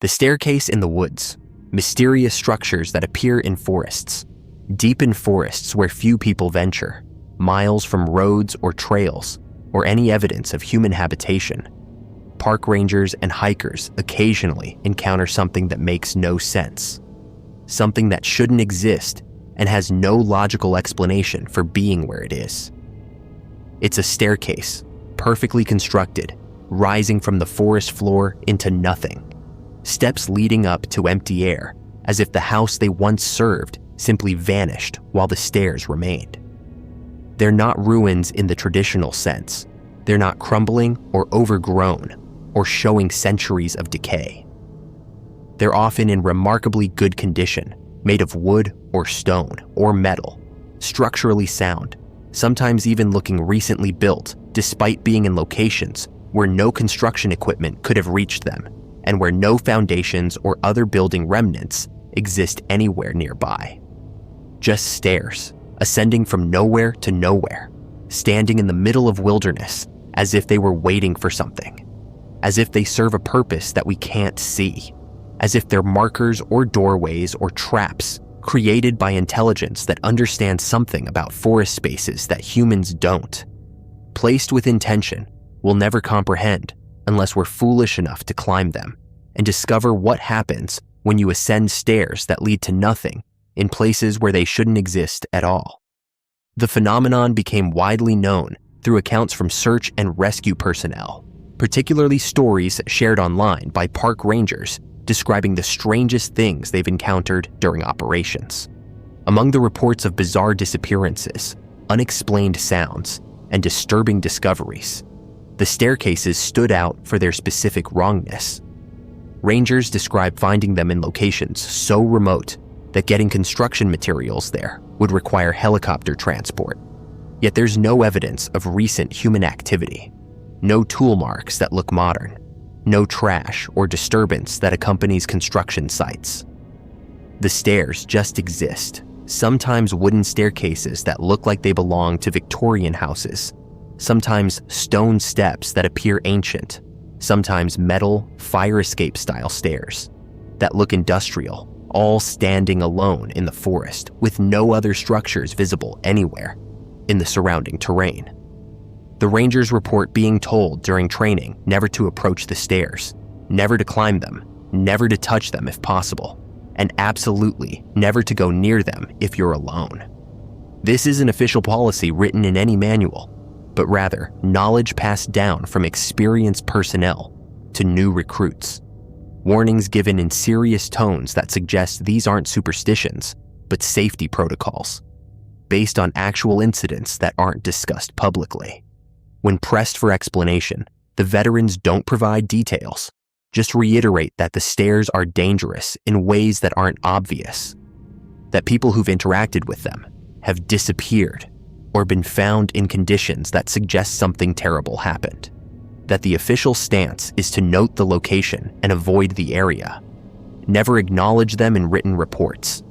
The staircase in the woods, mysterious structures that appear in forests, deep in forests where few people venture, miles from roads or trails, or any evidence of human habitation. Park rangers and hikers occasionally encounter something that makes no sense, something that shouldn't exist and has no logical explanation for being where it is. It's a staircase, perfectly constructed, rising from the forest floor into nothing. Steps leading up to empty air, as if the house they once served simply vanished while the stairs remained. They're not ruins in the traditional sense. They're not crumbling or overgrown or showing centuries of decay. They're often in remarkably good condition, made of wood or stone or metal, structurally sound, sometimes even looking recently built despite being in locations where no construction equipment could have reached them and where no foundations or other building remnants exist anywhere nearby. Just stairs, ascending from nowhere to nowhere, standing in the middle of wilderness as if they were waiting for something, as if they serve a purpose that we can't see, as if they're markers or doorways or traps created by intelligence that understands something about forest spaces that humans don't. Placed with intention, we'll never comprehend unless we're foolish enough to climb them and discover what happens when you ascend stairs that lead to nothing in places where they shouldn't exist at all. The phenomenon became widely known through accounts from search and rescue personnel, particularly stories shared online by park rangers describing the strangest things they've encountered during operations. Among the reports of bizarre disappearances, unexplained sounds, and disturbing discoveries, the staircases stood out for their specific wrongness. Rangers describe finding them in locations so remote that getting construction materials there would require helicopter transport. Yet there's no evidence of recent human activity, no tool marks that look modern, no trash or disturbance that accompanies construction sites. The stairs just exist, sometimes wooden staircases that look like they belong to Victorian houses, sometimes stone steps that appear ancient, sometimes metal, fire escape style stairs that look industrial, all standing alone in the forest with no other structures visible anywhere in the surrounding terrain. The rangers report being told during training never to approach the stairs, never to climb them, never to touch them if possible, and absolutely never to go near them if you're alone. This isn't official policy written in any manual, but rather knowledge passed down from experienced personnel to new recruits. Warnings given in serious tones that suggest these aren't superstitions, but safety protocols, based on actual incidents that aren't discussed publicly. When pressed for explanation, the veterans don't provide details, just reiterate that the stairs are dangerous in ways that aren't obvious, that people who've interacted with them have disappeared or been found in conditions that suggest something terrible happened, that the official stance is to note the location and avoid the area, never acknowledge them in written reports,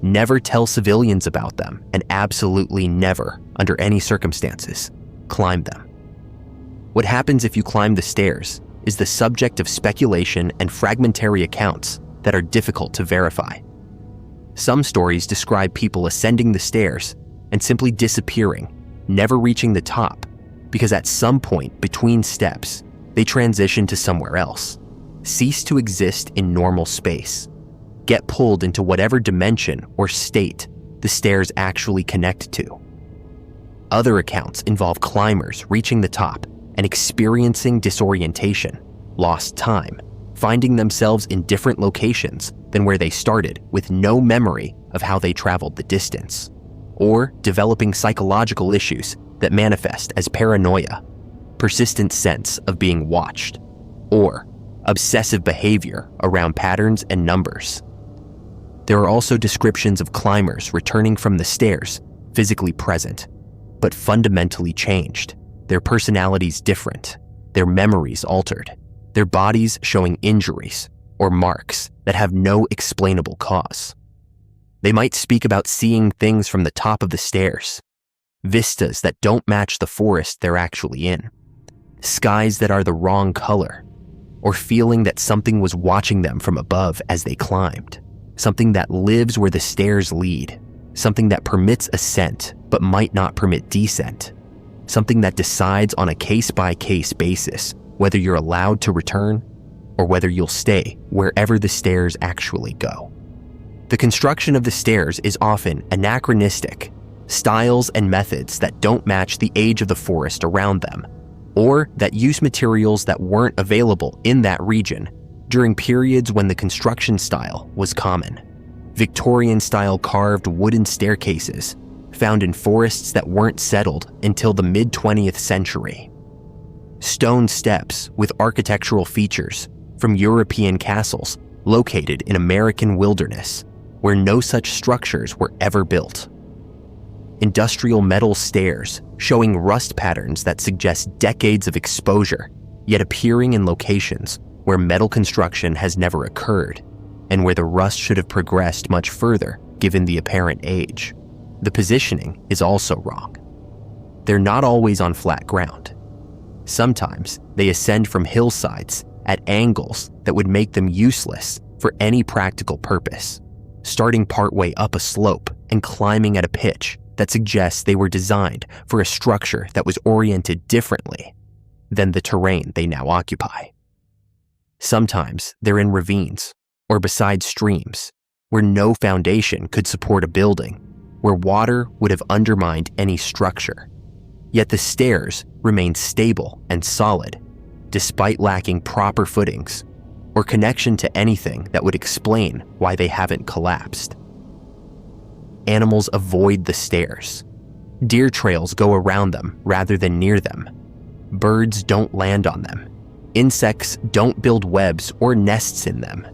never tell civilians about them, and absolutely never, under any circumstances, climb them. What happens if you climb the stairs is the subject of speculation and fragmentary accounts that are difficult to verify. Some stories describe people ascending the stairs and simply disappearing, never reaching the top, because at some point between steps, they transition to somewhere else, cease to exist in normal space, get pulled into whatever dimension or state the stairs actually connect to. Other accounts involve climbers reaching the top and experiencing disorientation, lost time, finding themselves in different locations than where they started with no memory of how they traveled the distance, or developing psychological issues that manifest as paranoia, persistent sense of being watched, or obsessive behavior around patterns and numbers. There are also descriptions of climbers returning from the stairs, physically present, but fundamentally changed, their personalities different, their memories altered, their bodies showing injuries or marks that have no explainable cause. They might speak about seeing things from the top of the stairs, vistas that don't match the forest they're actually in, skies that are the wrong color, or feeling that something was watching them from above as they climbed, something that lives where the stairs lead, something that permits ascent but might not permit descent, something that decides on a case-by-case basis whether you're allowed to return or whether you'll stay wherever the stairs actually go. The construction of the stairs is often anachronistic, styles and methods that don't match the age of the forest around them, or that use materials that weren't available in that region during periods when the construction style was common. Victorian-style carved wooden staircases found in forests that weren't settled until the mid-20th century. Stone steps with architectural features from European castles located in American wilderness where no such structures were ever built. Industrial metal stairs showing rust patterns that suggest decades of exposure, yet appearing in locations where metal construction has never occurred and where the rust should have progressed much further given the apparent age. The positioning is also wrong. They're not always on flat ground. Sometimes they ascend from hillsides at angles that would make them useless for any practical purpose, starting partway up a slope and climbing at a pitch that suggests they were designed for a structure that was oriented differently than the terrain they now occupy. Sometimes they're in ravines or beside streams where no foundation could support a building, where water would have undermined any structure. Yet the stairs remain stable and solid, despite lacking proper footings or connection to anything that would explain why they haven't collapsed. Animals avoid the stairs. Deer trails go around them rather than near them. Birds don't land on them. Insects don't build webs or nests in them.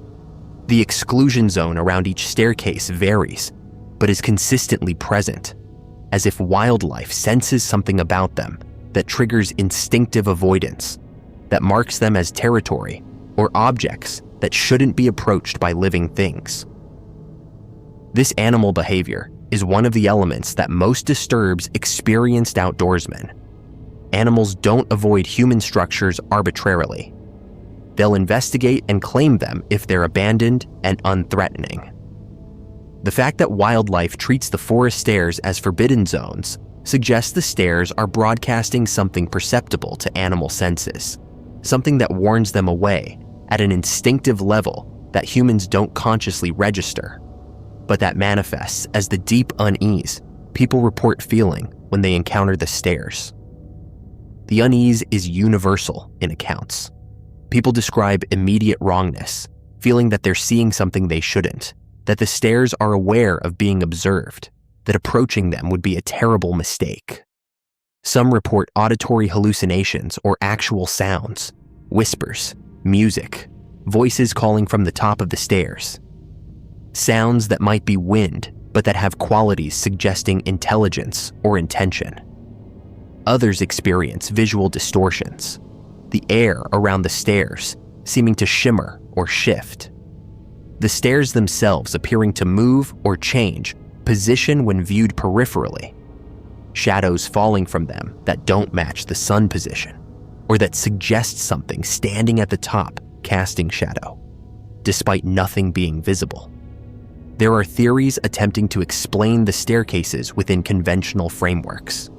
The exclusion zone around each staircase varies, but is consistently present, as if wildlife senses something about them that triggers instinctive avoidance, that marks them as territory or objects that shouldn't be approached by living things. This animal behavior is one of the elements that most disturbs experienced outdoorsmen. Animals don't avoid human structures arbitrarily. They'll investigate and claim them if they're abandoned and unthreatening. The fact that wildlife treats the forest stairs as forbidden zones suggests the stairs are broadcasting something perceptible to animal senses, something that warns them away at an instinctive level that humans don't consciously register, but that manifests as the deep unease people report feeling when they encounter the stairs. The unease is universal in accounts. People describe immediate wrongness, feeling that they're seeing something they shouldn't, that the stairs are aware of being observed, that approaching them would be a terrible mistake. Some report auditory hallucinations or actual sounds, whispers, music, voices calling from the top of the stairs. Sounds that might be wind, but that have qualities suggesting intelligence or intention. Others experience visual distortions, the air around the stairs seeming to shimmer or shift. The stairs themselves appearing to move or change position when viewed peripherally. Shadows falling from them that don't match the sun position, or that suggest something standing at the top casting shadow, despite nothing being visible. There are theories attempting to explain the staircases within conventional frameworks.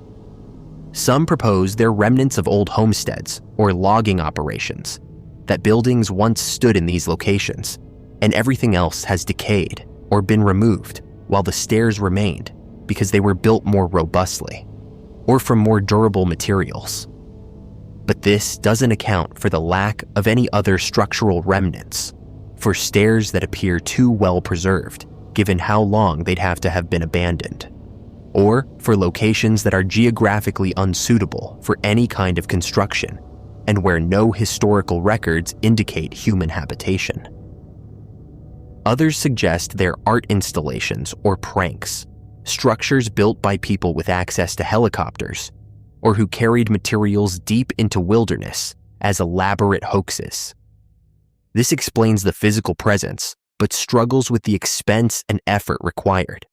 Some propose they're remnants of old homesteads or logging operations, that buildings once stood in these locations, and everything else has decayed or been removed while the stairs remained because they were built more robustly or from more durable materials. But this doesn't account for the lack of any other structural remnants, for stairs that appear too well preserved given how long they'd have to have been abandoned, or for locations that are geographically unsuitable for any kind of construction and where no historical records indicate human habitation. Others suggest they're art installations or pranks, structures built by people with access to helicopters, or who carried materials deep into wilderness as elaborate hoaxes. This explains the physical presence, but struggles with the expense and effort required,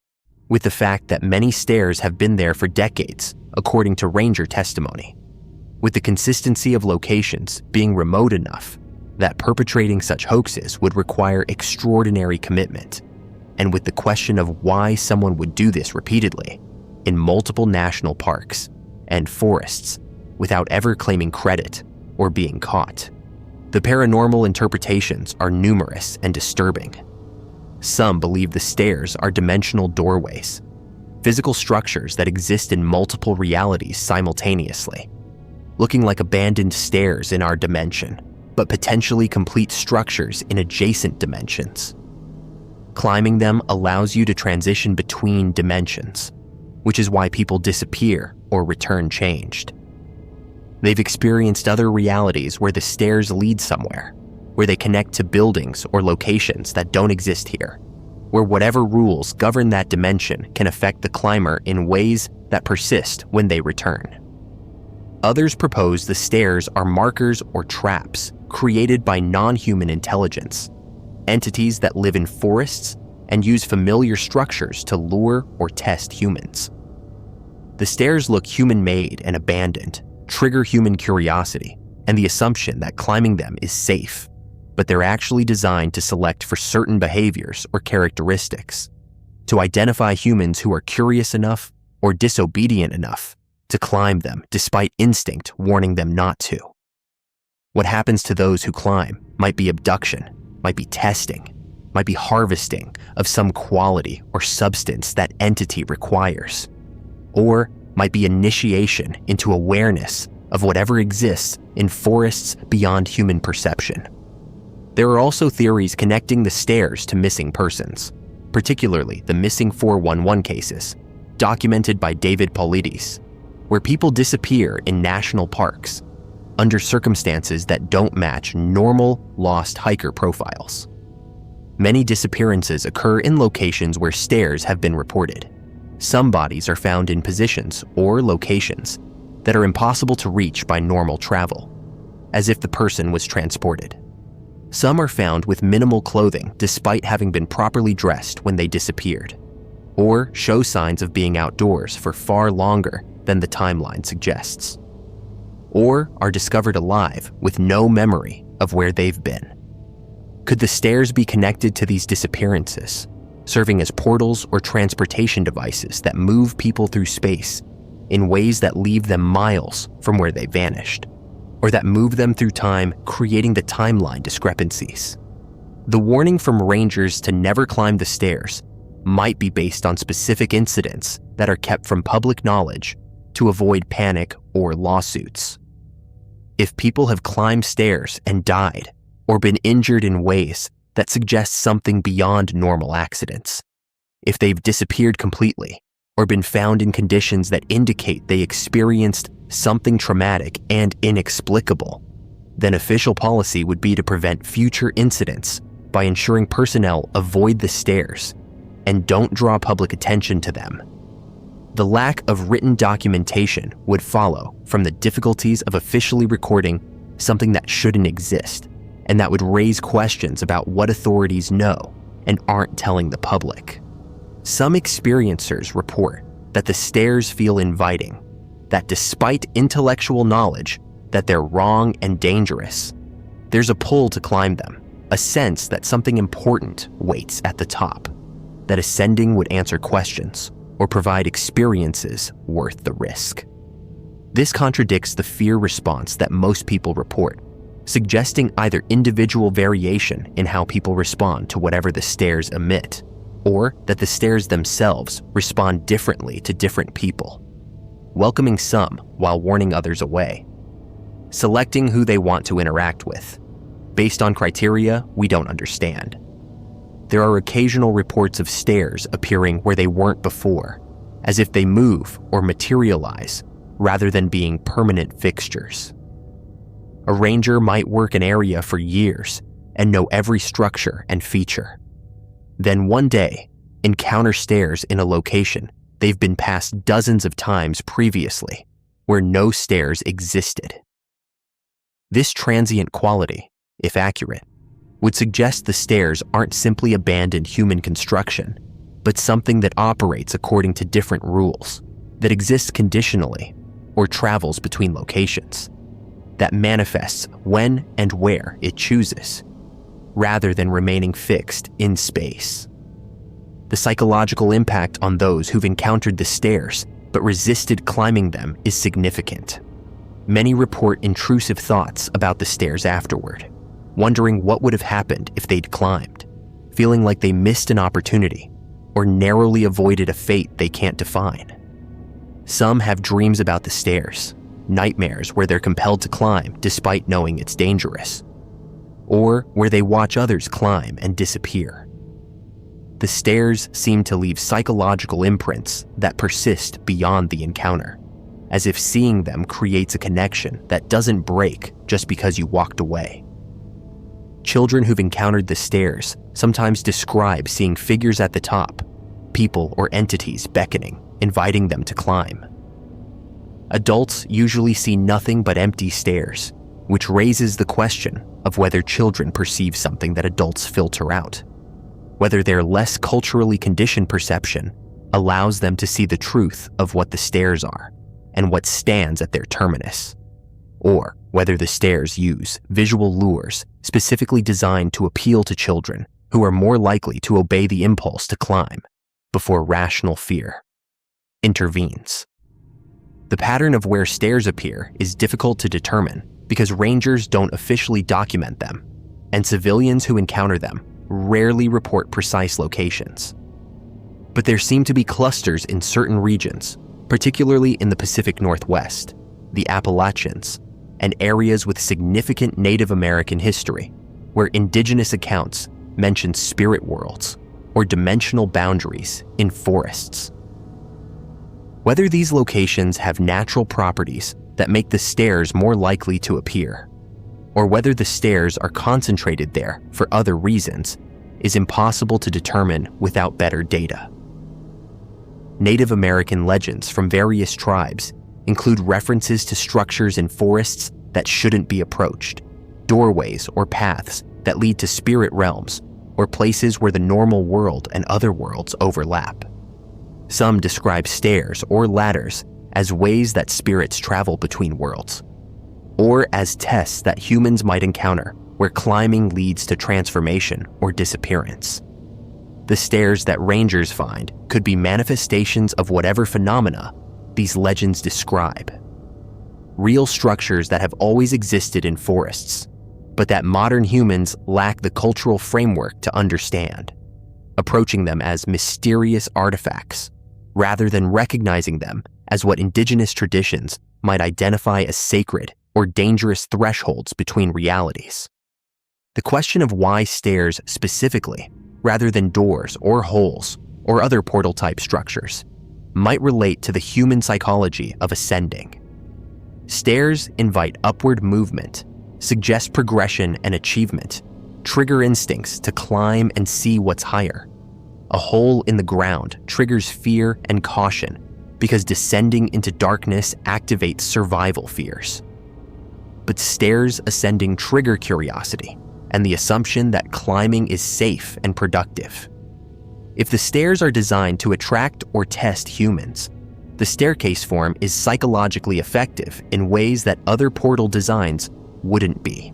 with the fact that many stairs have been there for decades, according to ranger testimony, with the consistency of locations being remote enough that perpetrating such hoaxes would require extraordinary commitment, and with the question of why someone would do this repeatedly in multiple national parks and forests without ever claiming credit or being caught. The paranormal interpretations are numerous and disturbing. Some believe the stairs are dimensional doorways, physical structures that exist in multiple realities simultaneously, looking like abandoned stairs in our dimension, but potentially complete structures in adjacent dimensions. Climbing them allows you to transition between dimensions, which is why people disappear or return changed. They've experienced other realities where the stairs lead somewhere, where they connect to buildings or locations that don't exist here, where whatever rules govern that dimension can affect the climber in ways that persist when they return. Others propose the stairs are markers or traps created by non-human intelligence, entities that live in forests and use familiar structures to lure or test humans. The stairs look human-made and abandoned, trigger human curiosity and the assumption that climbing them is safe, but they're actually designed to select for certain behaviors or characteristics, to identify humans who are curious enough or disobedient enough to climb them despite instinct warning them not to. What happens to those who climb might be abduction, might be testing, might be harvesting of some quality or substance that entity requires, or might be initiation into awareness of whatever exists in forests beyond human perception. There are also theories connecting the stairs to missing persons, particularly the missing 411 cases, documented by David Paulides, where people disappear in national parks under circumstances that don't match normal lost hiker profiles. Many disappearances occur in locations where stairs have been reported. Some bodies are found in positions or locations that are impossible to reach by normal travel, as if the person was transported. Some are found with minimal clothing despite having been properly dressed when they disappeared, or show signs of being outdoors for far longer than the timeline suggests, or are discovered alive with no memory of where they've been. Could the stairs be connected to these disappearances, serving as portals or transportation devices that move people through space in ways that leave them miles from where they vanished, or that move them through time, creating the timeline discrepancies? The warning from rangers to never climb the stairs might be based on specific incidents that are kept from public knowledge to avoid panic or lawsuits. If people have climbed stairs and died, or been injured in ways that suggest something beyond normal accidents, if they've disappeared completely, or been found in conditions that indicate they experienced something traumatic and inexplicable, then official policy would be to prevent future incidents by ensuring personnel avoid the stairs and don't draw public attention to them. The lack of written documentation would follow from the difficulties of officially recording something that shouldn't exist, and that would raise questions about what authorities know and aren't telling the public. Some experiencers report that the stairs feel inviting, that despite intellectual knowledge that they're wrong and dangerous, there's a pull to climb them, a sense that something important waits at the top, that ascending would answer questions or provide experiences worth the risk. This contradicts the fear response that most people report, suggesting either individual variation in how people respond to whatever the stairs emit, or that the stairs themselves respond differently to different people, welcoming some while warning others away, selecting who they want to interact with, based on criteria we don't understand. There are occasional reports of stairs appearing where they weren't before, as if they move or materialize rather than being permanent fixtures. A ranger might work an area for years and know every structure and feature. Then one day, encounter stairs in a location they've been past dozens of times previously, where no stairs existed. This transient quality, if accurate, would suggest the stairs aren't simply abandoned human construction, but something that operates according to different rules, that exists conditionally, or travels between locations. that manifests when and where it chooses, rather than remaining fixed in space. The psychological impact on those who've encountered the stairs but resisted climbing them is significant. Many report intrusive thoughts about the stairs afterward, wondering what would have happened if they'd climbed, feeling like they missed an opportunity or narrowly avoided a fate they can't define. Some have dreams about the stairs, nightmares where they're compelled to climb despite knowing it's dangerous, or where they watch others climb and disappear. The stairs seem to leave psychological imprints that persist beyond the encounter, as if seeing them creates a connection that doesn't break just because you walked away. Children who've encountered the stairs sometimes describe seeing figures at the top, people or entities beckoning, inviting them to climb. Adults usually see nothing but empty stairs, which raises the question of whether children perceive something that adults filter out, whether their less culturally conditioned perception allows them to see the truth of what the stairs are and what stands at their terminus, or whether the stairs use visual lures specifically designed to appeal to children who are more likely to obey the impulse to climb before rational fear intervenes. The pattern of where stairs appear is difficult to determine because rangers don't officially document them, and civilians who encounter them rarely report precise locations. But there seem to be clusters in certain regions, particularly in the Pacific Northwest, the Appalachians, and areas with significant Native American history, where indigenous accounts mention spirit worlds or dimensional boundaries in forests. Whether these locations have natural properties that make the stairs more likely to appear, or whether the stairs are concentrated there for other reasons, is impossible to determine without better data. Native American legends from various tribes include references to structures in forests that shouldn't be approached, doorways or paths that lead to spirit realms, or places where the normal world and other worlds overlap. Some describe stairs or ladders as ways that spirits travel between worlds, or as tests that humans might encounter where climbing leads to transformation or disappearance. The stairs that rangers find could be manifestations of whatever phenomena these legends describe. Real structures that have always existed in forests, but that modern humans lack the cultural framework to understand, approaching them as mysterious artifacts rather than recognizing them as what indigenous traditions might identify as sacred or dangerous thresholds between realities. The question of why stairs specifically, rather than doors or holes or other portal-type structures, might relate to the human psychology of ascending. Stairs invite upward movement, suggest progression and achievement, trigger instincts to climb and see what's higher. A hole in the ground triggers fear and caution because descending into darkness activates survival fears. But stairs ascending trigger curiosity and the assumption that climbing is safe and productive. If the stairs are designed to attract or test humans, the staircase form is psychologically effective in ways that other portal designs wouldn't be.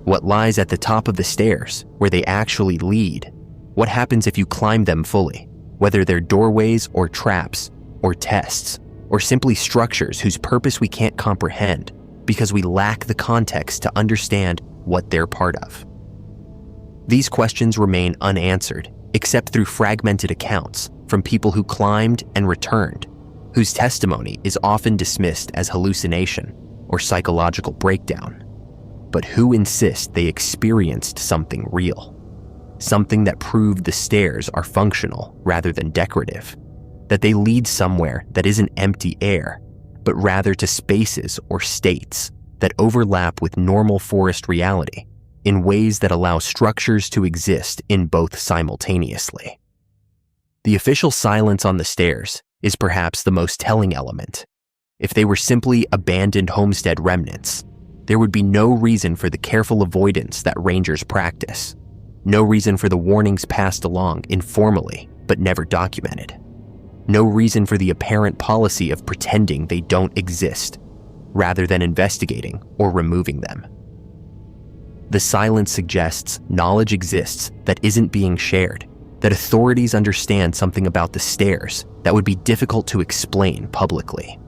What lies at the top of the stairs, where they actually lead? What happens if you climb them fully, whether they're doorways or traps or tests, or simply structures whose purpose we can't comprehend because we lack the context to understand what they're part of? These questions remain unanswered, except through fragmented accounts from people who climbed and returned, whose testimony is often dismissed as hallucination or psychological breakdown, but who insist they experienced something real, something that proved the stairs are functional rather than decorative, that they lead somewhere that isn't empty air, but rather to spaces or states that overlap with normal forest reality in ways that allow structures to exist in both simultaneously. The official silence on the stairs is perhaps the most telling element. If they were simply abandoned homestead remnants, there would be no reason for the careful avoidance that rangers practice, no reason for the warnings passed along informally but never documented, no reason for the apparent policy of pretending they don't exist, rather than investigating or removing them. The silence suggests knowledge exists that isn't being shared, that authorities understand something about the stairs that would be difficult to explain publicly,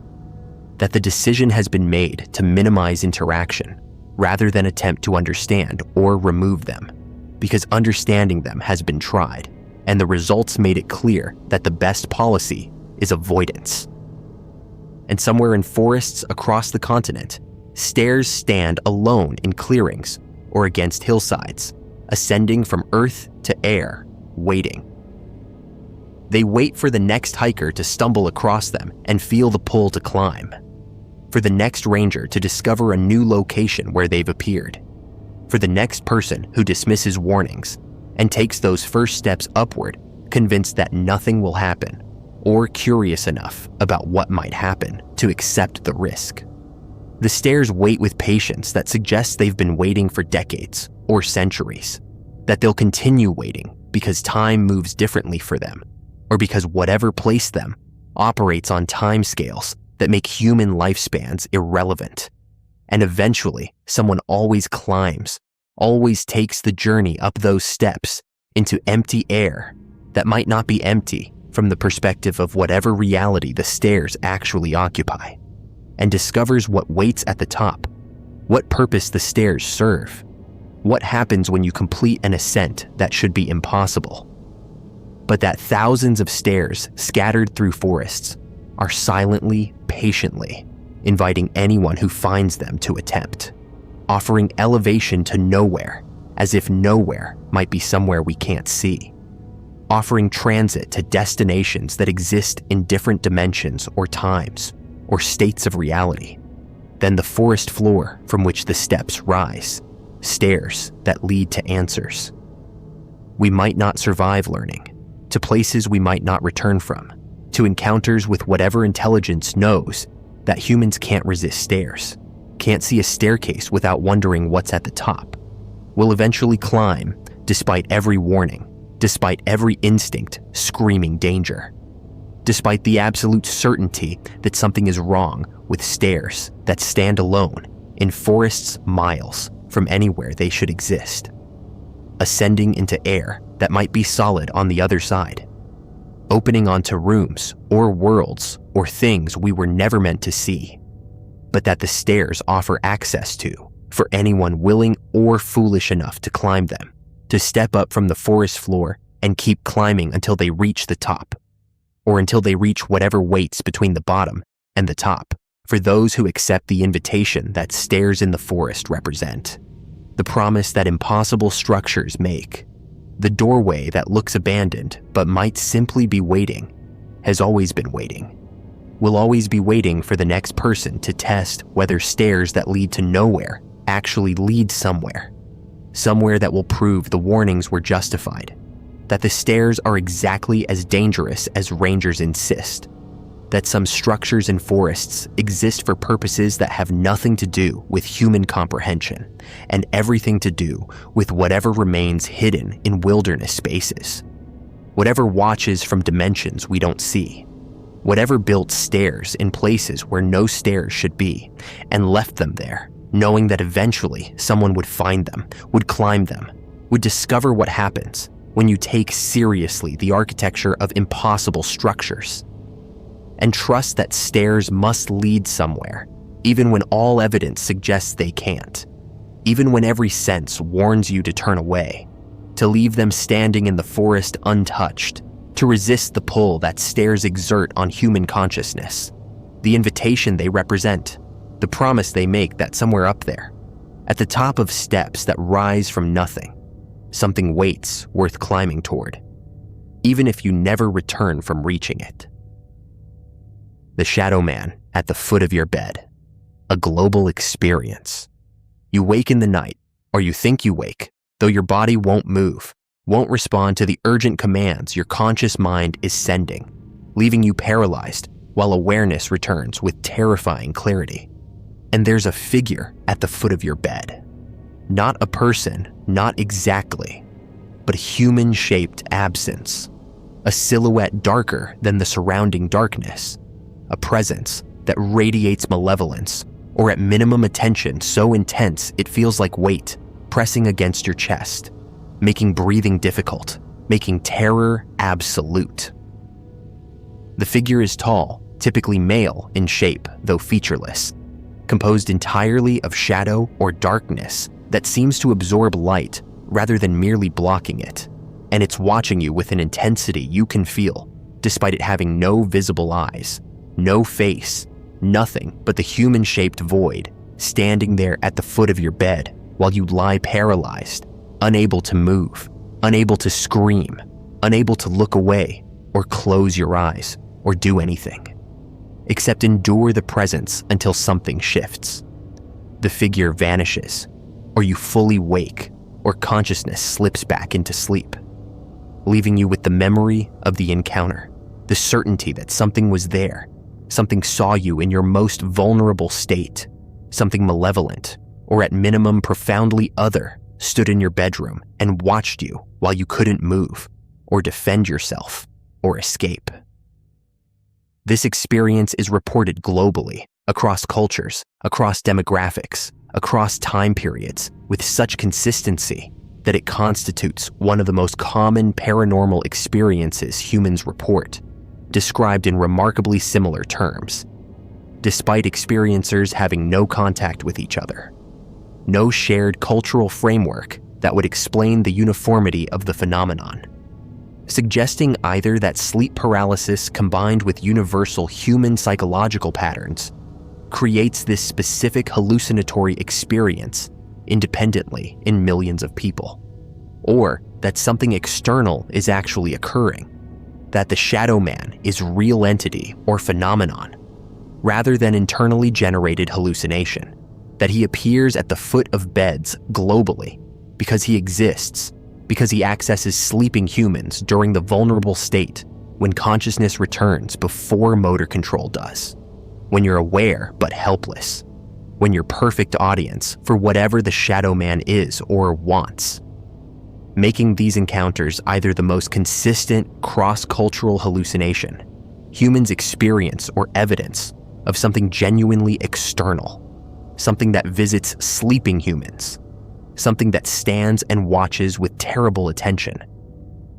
that the decision has been made to minimize interaction rather than attempt to understand or remove them, because understanding them has been tried, and the results made it clear that the best policy is avoidance. And somewhere in forests across the continent, stairs stand alone in clearings or against hillsides, ascending from earth to air, waiting. They wait for the next hiker to stumble across them and feel the pull to climb, for the next ranger to discover a new location where they've appeared, for the next person who dismisses warnings and takes those first steps upward, convinced that nothing will happen, or curious enough about what might happen to accept the risk. The stairs wait with patience that suggests they've been waiting for decades or centuries, that they'll continue waiting because time moves differently for them, or because whatever placed them operates on timescales that make human lifespans irrelevant. And eventually, someone always climbs, always takes the journey up those steps into empty air that might not be empty from the perspective of whatever reality the stairs actually occupy, and discovers what waits at the top, what purpose the stairs serve, what happens when you complete an ascent that should be impossible. But that thousands of stairs scattered through forests are silently, patiently inviting anyone who finds them to attempt, offering elevation to nowhere, as if nowhere might be somewhere we can't see, offering transit to destinations that exist in different dimensions or times or states of reality than the forest floor from which the steps rise, stairs that lead to answers. We might not survive learning, to places we might not return from, to encounters with whatever intelligence knows that humans can't resist stairs, can't see a staircase without wondering what's at the top, will eventually climb despite every warning, despite every instinct screaming danger, despite the absolute certainty that something is wrong with stairs that stand alone in forests miles from anywhere they should exist, ascending into air that might be solid on the other side, opening onto rooms or worlds or things we were never meant to see, but that the stairs offer access to for anyone willing or foolish enough to climb them, to step up from the forest floor and keep climbing until they reach the top, or until they reach whatever waits between the bottom and the top, for those who accept the invitation that stairs in the forest represent, the promise that impossible structures make, the doorway that looks abandoned but might simply be waiting, has always been waiting, will always be waiting for the next person to test whether stairs that lead to nowhere actually lead somewhere, somewhere that will prove the warnings were justified, that the stairs are exactly as dangerous as rangers insist, that some structures in forests exist for purposes that have nothing to do with human comprehension and everything to do with whatever remains hidden in wilderness spaces, whatever watches from dimensions we don't see, whatever built stairs in places where no stairs should be and left them there, knowing that eventually someone would find them, would climb them, would discover what happens when you take seriously the architecture of impossible structures, and trust that stairs must lead somewhere, even when all evidence suggests they can't, even when every sense warns you to turn away, to leave them standing in the forest untouched, to resist the pull that stairs exert on human consciousness, the invitation they represent, the promise they make that somewhere up there, at the top of steps that rise from nothing, something waits worth climbing toward, even if you never return from reaching it. The Shadow Man at the foot of your bed, a global experience. You wake in the night, or you think you wake, though your body won't move, won't respond to the urgent commands your conscious mind is sending, leaving you paralyzed while awareness returns with terrifying clarity. And there's a figure at the foot of your bed. Not a person, not exactly, but a human-shaped absence, a silhouette darker than the surrounding darkness, a presence that radiates malevolence, or at minimum a tension so intense it feels like weight pressing against your chest, making breathing difficult, making terror absolute. The figure is tall, typically male in shape, though featureless, composed entirely of shadow or darkness that seems to absorb light rather than merely blocking it, and it's watching you with an intensity you can feel, despite it having no visible eyes, no face, nothing but the human-shaped void standing there at the foot of your bed while you lie paralyzed, unable to move, unable to scream, unable to look away or close your eyes or do anything, except endure the presence until something shifts. The figure vanishes, or you fully wake, or consciousness slips back into sleep, leaving you with the memory of the encounter, the certainty that something was there, something saw you in your most vulnerable state, something malevolent, or at minimum profoundly other, stood in your bedroom and watched you while you couldn't move, or defend yourself, or escape. This experience is reported globally, across cultures, across demographics, across time periods, with such consistency that it constitutes one of the most common paranormal experiences humans report, described in remarkably similar terms, despite experiencers having no contact with each other. No shared cultural framework that would explain the uniformity of the phenomenon, suggesting either that sleep paralysis combined with universal human psychological patterns creates this specific hallucinatory experience independently in millions of people, or that something external is actually occurring, that the shadow man is real entity or phenomenon, rather than internally generated hallucination, that he appears at the foot of beds globally because he exists, because he accesses sleeping humans during the vulnerable state when consciousness returns before motor control does, when you're aware but helpless, when you're perfect audience for whatever the shadow man is or wants, making these encounters either the most consistent cross-cultural hallucination humans experience or evidence of something genuinely external, something that visits sleeping humans, something that stands and watches with terrible attention,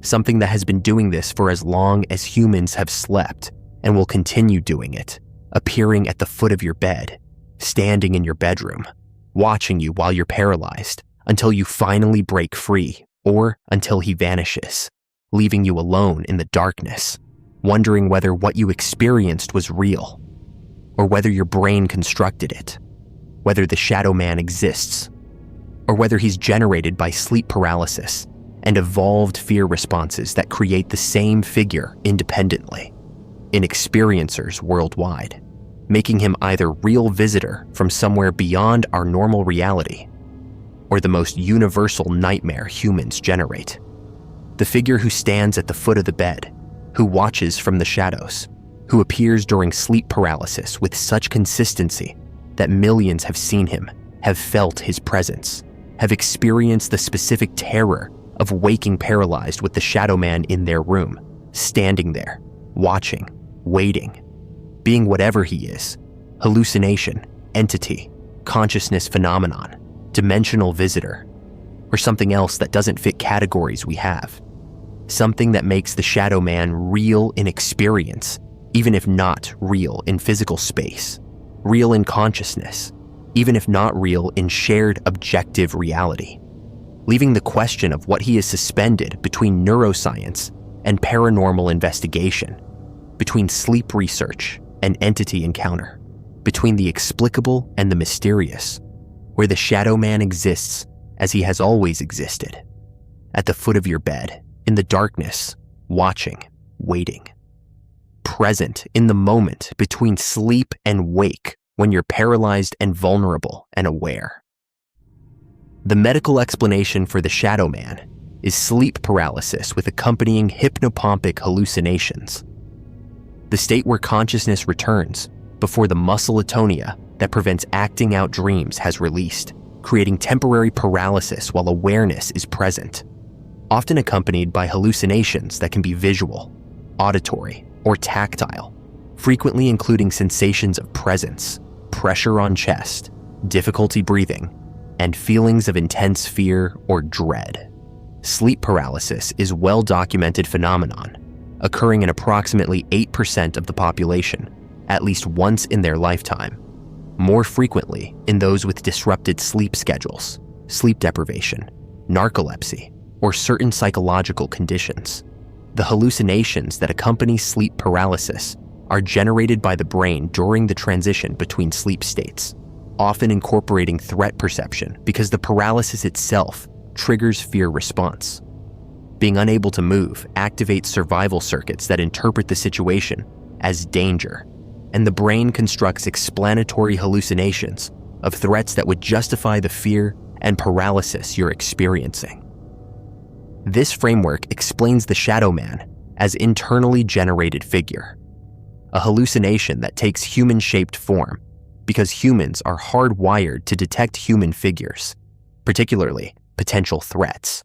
something that has been doing this for as long as humans have slept and will continue doing it, appearing at the foot of your bed, standing in your bedroom, watching you while you're paralyzed until you finally break free or until he vanishes, leaving you alone in the darkness, wondering whether what you experienced was real, or whether your brain constructed it, whether the shadow man exists, or whether he's generated by sleep paralysis and evolved fear responses that create the same figure independently in experiencers worldwide, making him either real visitor from somewhere beyond our normal reality or the most universal nightmare humans generate. The figure who stands at the foot of the bed, who watches from the shadows, who appears during sleep paralysis with such consistency that millions have seen him, have felt his presence, have experienced the specific terror of waking paralyzed with the shadow man in their room, standing there, watching, waiting, being whatever he is, hallucination, entity, consciousness phenomenon, dimensional visitor, or something else that doesn't fit categories we have. Something that makes the shadow man real in experience, even if not real in physical space, real in consciousness, even if not real in shared objective reality, leaving the question of what he is suspended between neuroscience and paranormal investigation, between sleep research and entity encounter, between the explicable and the mysterious, where the shadow man exists as he has always existed, at the foot of your bed, in the darkness, watching, waiting, present in the moment between sleep and wake when you're paralyzed and vulnerable and aware. The medical explanation for the shadow man is sleep paralysis with accompanying hypnopompic hallucinations, the state where consciousness returns before the muscle atonia that prevents acting out dreams has released, creating temporary paralysis while awareness is present, often accompanied by hallucinations that can be visual, auditory, or tactile, frequently including sensations of presence, pressure on chest, difficulty breathing, and feelings of intense fear or dread. Sleep paralysis is a well-documented phenomenon, occurring in approximately 8% of the population, at least once in their lifetime, more frequently in those with disrupted sleep schedules, sleep deprivation, narcolepsy, or certain psychological conditions. The hallucinations that accompany sleep paralysis are generated by the brain during the transition between sleep states, often incorporating threat perception because the paralysis itself triggers fear response. Being unable to move activates survival circuits that interpret the situation as danger, and the brain constructs explanatory hallucinations of threats that would justify the fear and paralysis you're experiencing. This framework explains the shadow man as internally generated figure, a hallucination that takes human-shaped form because humans are hardwired to detect human figures, particularly potential threats,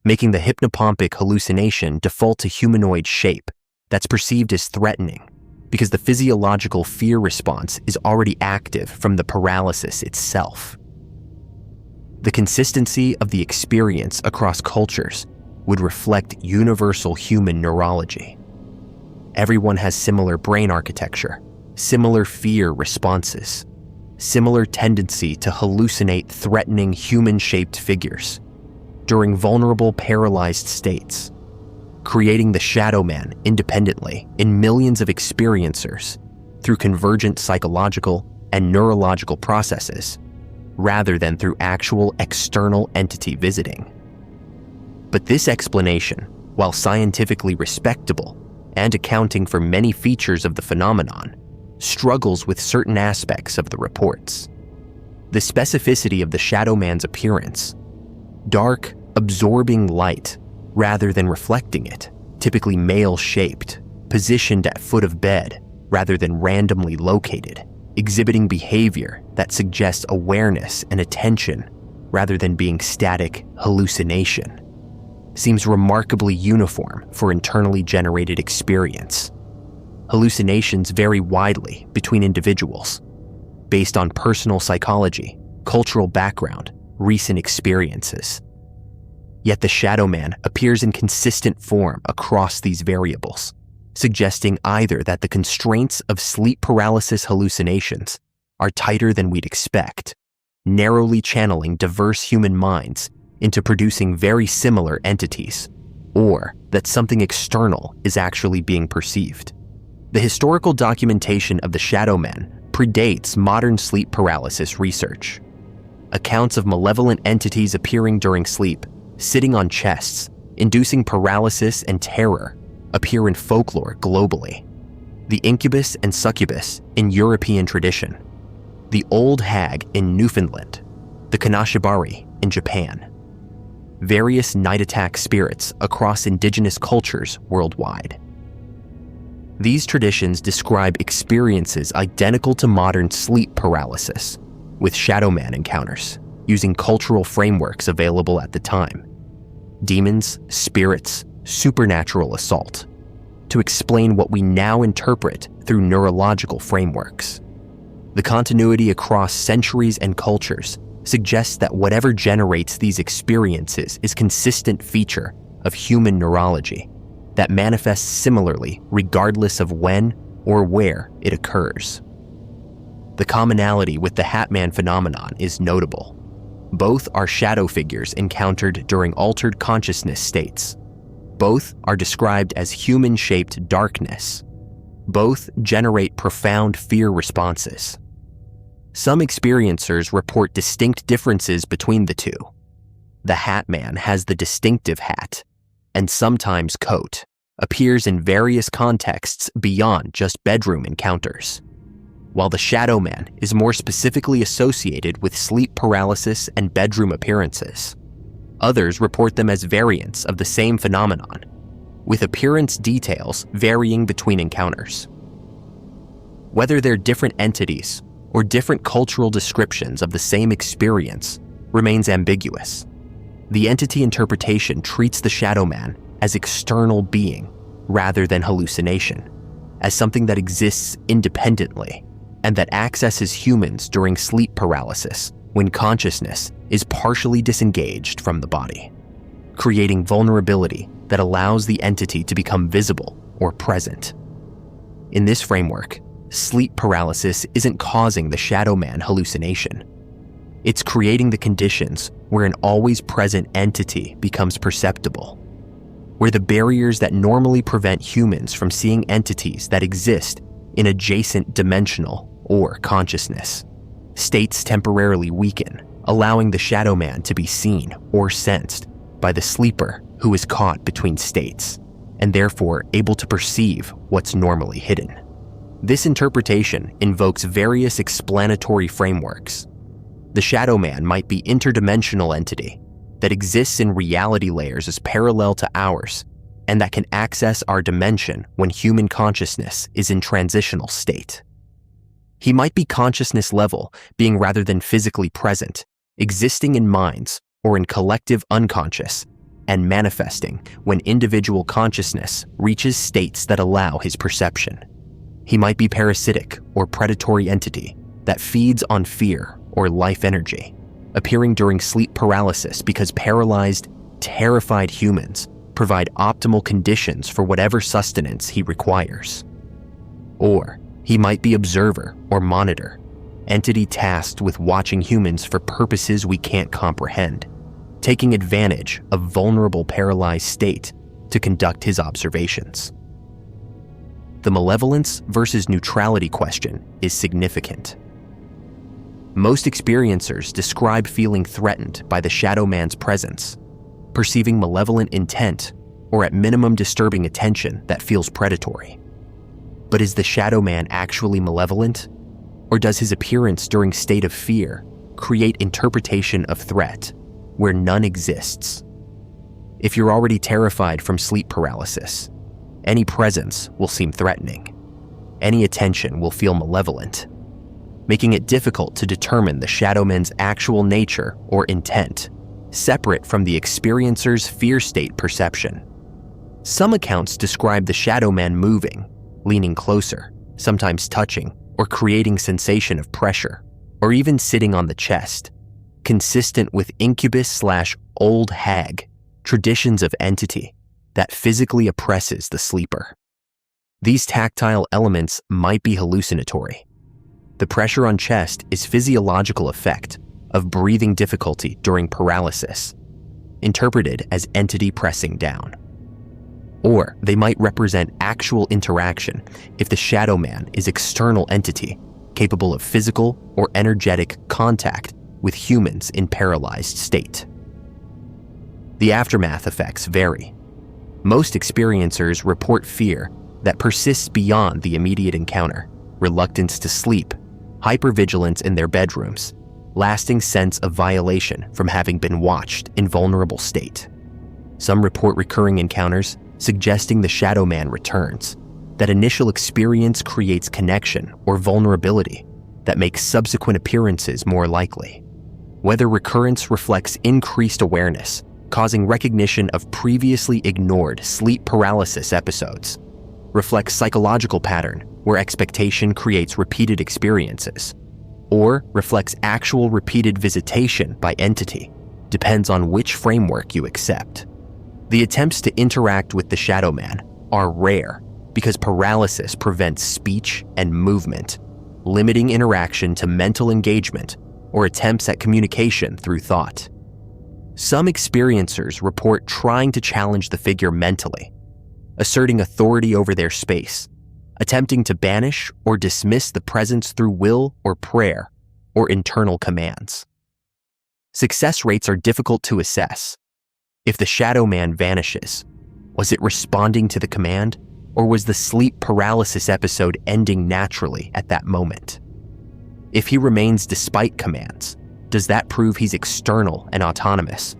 making the hypnopompic hallucination default to humanoid shape that's perceived as threatening because the physiological fear response is already active from the paralysis itself. The consistency of the experience across cultures would reflect universal human neurology. Everyone has similar brain architecture, similar fear responses, similar tendency to hallucinate threatening human-shaped figures during vulnerable paralyzed states, creating the shadow man independently in millions of experiencers through convergent psychological and neurological processes rather than through actual external entity visiting. But this explanation, while scientifically respectable and accounting for many features of the phenomenon, struggles with certain aspects of the reports. The specificity of the shadow man's appearance, dark, absorbing light rather than reflecting it, typically male-shaped, positioned at foot of bed rather than randomly located, exhibiting behavior that suggests awareness and attention rather than being static hallucination, seems remarkably uniform for internally generated experience. Hallucinations vary widely between individuals, based on personal psychology, cultural background, recent experiences. Yet the shadow man appears in consistent form across these variables, suggesting either that the constraints of sleep paralysis hallucinations are tighter than we'd expect, narrowly channeling diverse human minds into producing very similar entities, or that something external is actually being perceived. The historical documentation of the shadow man predates modern sleep paralysis research. Accounts of malevolent entities appearing during sleep, sitting on chests, inducing paralysis and terror, appear in folklore globally. The incubus and succubus in European tradition, the old hag in Newfoundland, the kanashibari in Japan, various night attack spirits across indigenous cultures worldwide. These traditions describe experiences identical to modern sleep paralysis, with shadow man encounters, using cultural frameworks available at the time. Demons, spirits, supernatural assault, to explain what we now interpret through neurological frameworks. The continuity across centuries and cultures suggests that whatever generates these experiences is a consistent feature of human neurology that manifests similarly regardless of when or where it occurs. The commonality with the Hatman phenomenon is notable. Both are shadow figures encountered during altered consciousness states. Both are described as human-shaped darkness. Both generate profound fear responses. Some experiencers report distinct differences between the two. The Hatman has the distinctive hat, and sometimes coat, appears in various contexts beyond just bedroom encounters, while the shadow man is more specifically associated with sleep paralysis and bedroom appearances. Others report them as variants of the same phenomenon, with appearance details varying between encounters. Whether they're different entities or different cultural descriptions of the same experience remains ambiguous. The entity interpretation treats the shadow man as external being rather than hallucination, as something that exists independently, and that accesses humans during sleep paralysis when consciousness is partially disengaged from the body, creating vulnerability that allows the entity to become visible or present. In this framework, sleep paralysis isn't causing the shadow man hallucination. It's creating the conditions where an always present entity becomes perceptible, where the barriers that normally prevent humans from seeing entities that exist in adjacent dimensional or consciousness states temporarily weaken, allowing the shadow man to be seen or sensed by the sleeper who is caught between states, and therefore able to perceive what's normally hidden. This interpretation invokes various explanatory frameworks. The shadow man might be an interdimensional entity that exists in reality layers as parallel to ours, and that can access our dimension when human consciousness is in transitional state. He might be consciousness level, being rather than physically present, existing in minds or in collective unconscious, and manifesting when individual consciousness reaches states that allow his perception. He might be parasitic or predatory entity that feeds on fear or life energy, appearing during sleep paralysis because paralyzed, terrified humans provide optimal conditions for whatever sustenance he requires. Or he might be observer or monitor, entity tasked with watching humans for purposes we can't comprehend, taking advantage of vulnerable paralyzed state to conduct his observations. The malevolence versus neutrality question is significant. Most experiencers describe feeling threatened by the shadow man's presence, perceiving malevolent intent, or at minimum disturbing attention that feels predatory. But is the shadow man actually malevolent? Or does his appearance during state of fear create interpretation of threat where none exists? If you're already terrified from sleep paralysis, any presence will seem threatening. Any attention will feel malevolent, making it difficult to determine the shadow man's actual nature or intent, separate from the experiencer's fear state perception. Some accounts describe the shadow man moving, leaning closer, sometimes touching or creating sensation of pressure, or even sitting on the chest, consistent with incubus/old hag traditions of entity that physically oppresses the sleeper. These tactile elements might be hallucinatory. The pressure on chest is physiological effect of breathing difficulty during paralysis, interpreted as entity pressing down. Or they might represent actual interaction if the shadow man is external entity capable of physical or energetic contact with humans in paralyzed state. The aftermath effects vary. Most experiencers report fear that persists beyond the immediate encounter, reluctance to sleep, hypervigilance in their bedrooms, lasting sense of violation from having been watched in vulnerable state. Some report recurring encounters suggesting the shadow man returns. That initial experience creates connection or vulnerability that makes subsequent appearances more likely. Whether recurrence reflects increased awareness, causing recognition of previously ignored sleep paralysis episodes, reflects psychological pattern where expectation creates repeated experiences, or reflects actual repeated visitation by entity, depends on which framework you accept. The attempts to interact with the shadow man are rare because paralysis prevents speech and movement, limiting interaction to mental engagement or attempts at communication through thought. Some experiencers report trying to challenge the figure mentally, asserting authority over their space, attempting to banish or dismiss the presence through will or prayer or internal commands. Success rates are difficult to assess. If the shadow man vanishes, was it responding to the command, or was the sleep paralysis episode ending naturally at that moment? If he remains despite commands, does that prove he's external and autonomous?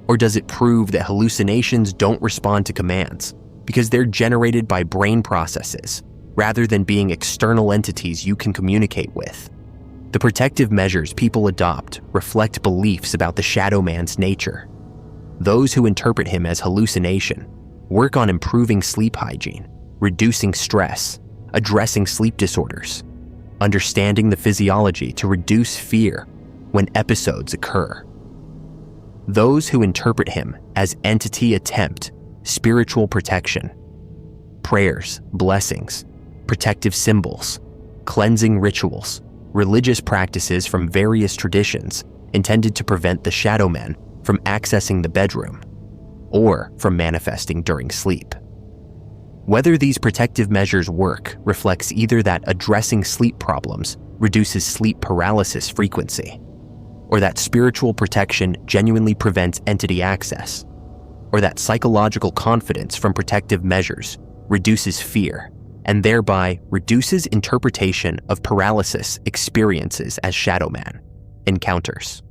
Or does it prove that hallucinations don't respond to commands because they're generated by brain processes rather than being external entities you can communicate with? The protective measures people adopt reflect beliefs about the shadow man's nature. Those who interpret him as hallucination work on improving sleep hygiene, reducing stress, addressing sleep disorders. understanding the physiology to reduce fear when episodes occur. Those who interpret him as entity attempt spiritual protection, prayers, blessings, protective symbols, cleansing rituals, religious practices from various traditions intended to prevent the shadow man from accessing the bedroom or from manifesting during sleep. Whether these protective measures work reflects either that addressing sleep problems reduces sleep paralysis frequency, or that spiritual protection genuinely prevents entity access, or that psychological confidence from protective measures reduces fear and thereby reduces interpretation of paralysis experiences as shadow man encounters.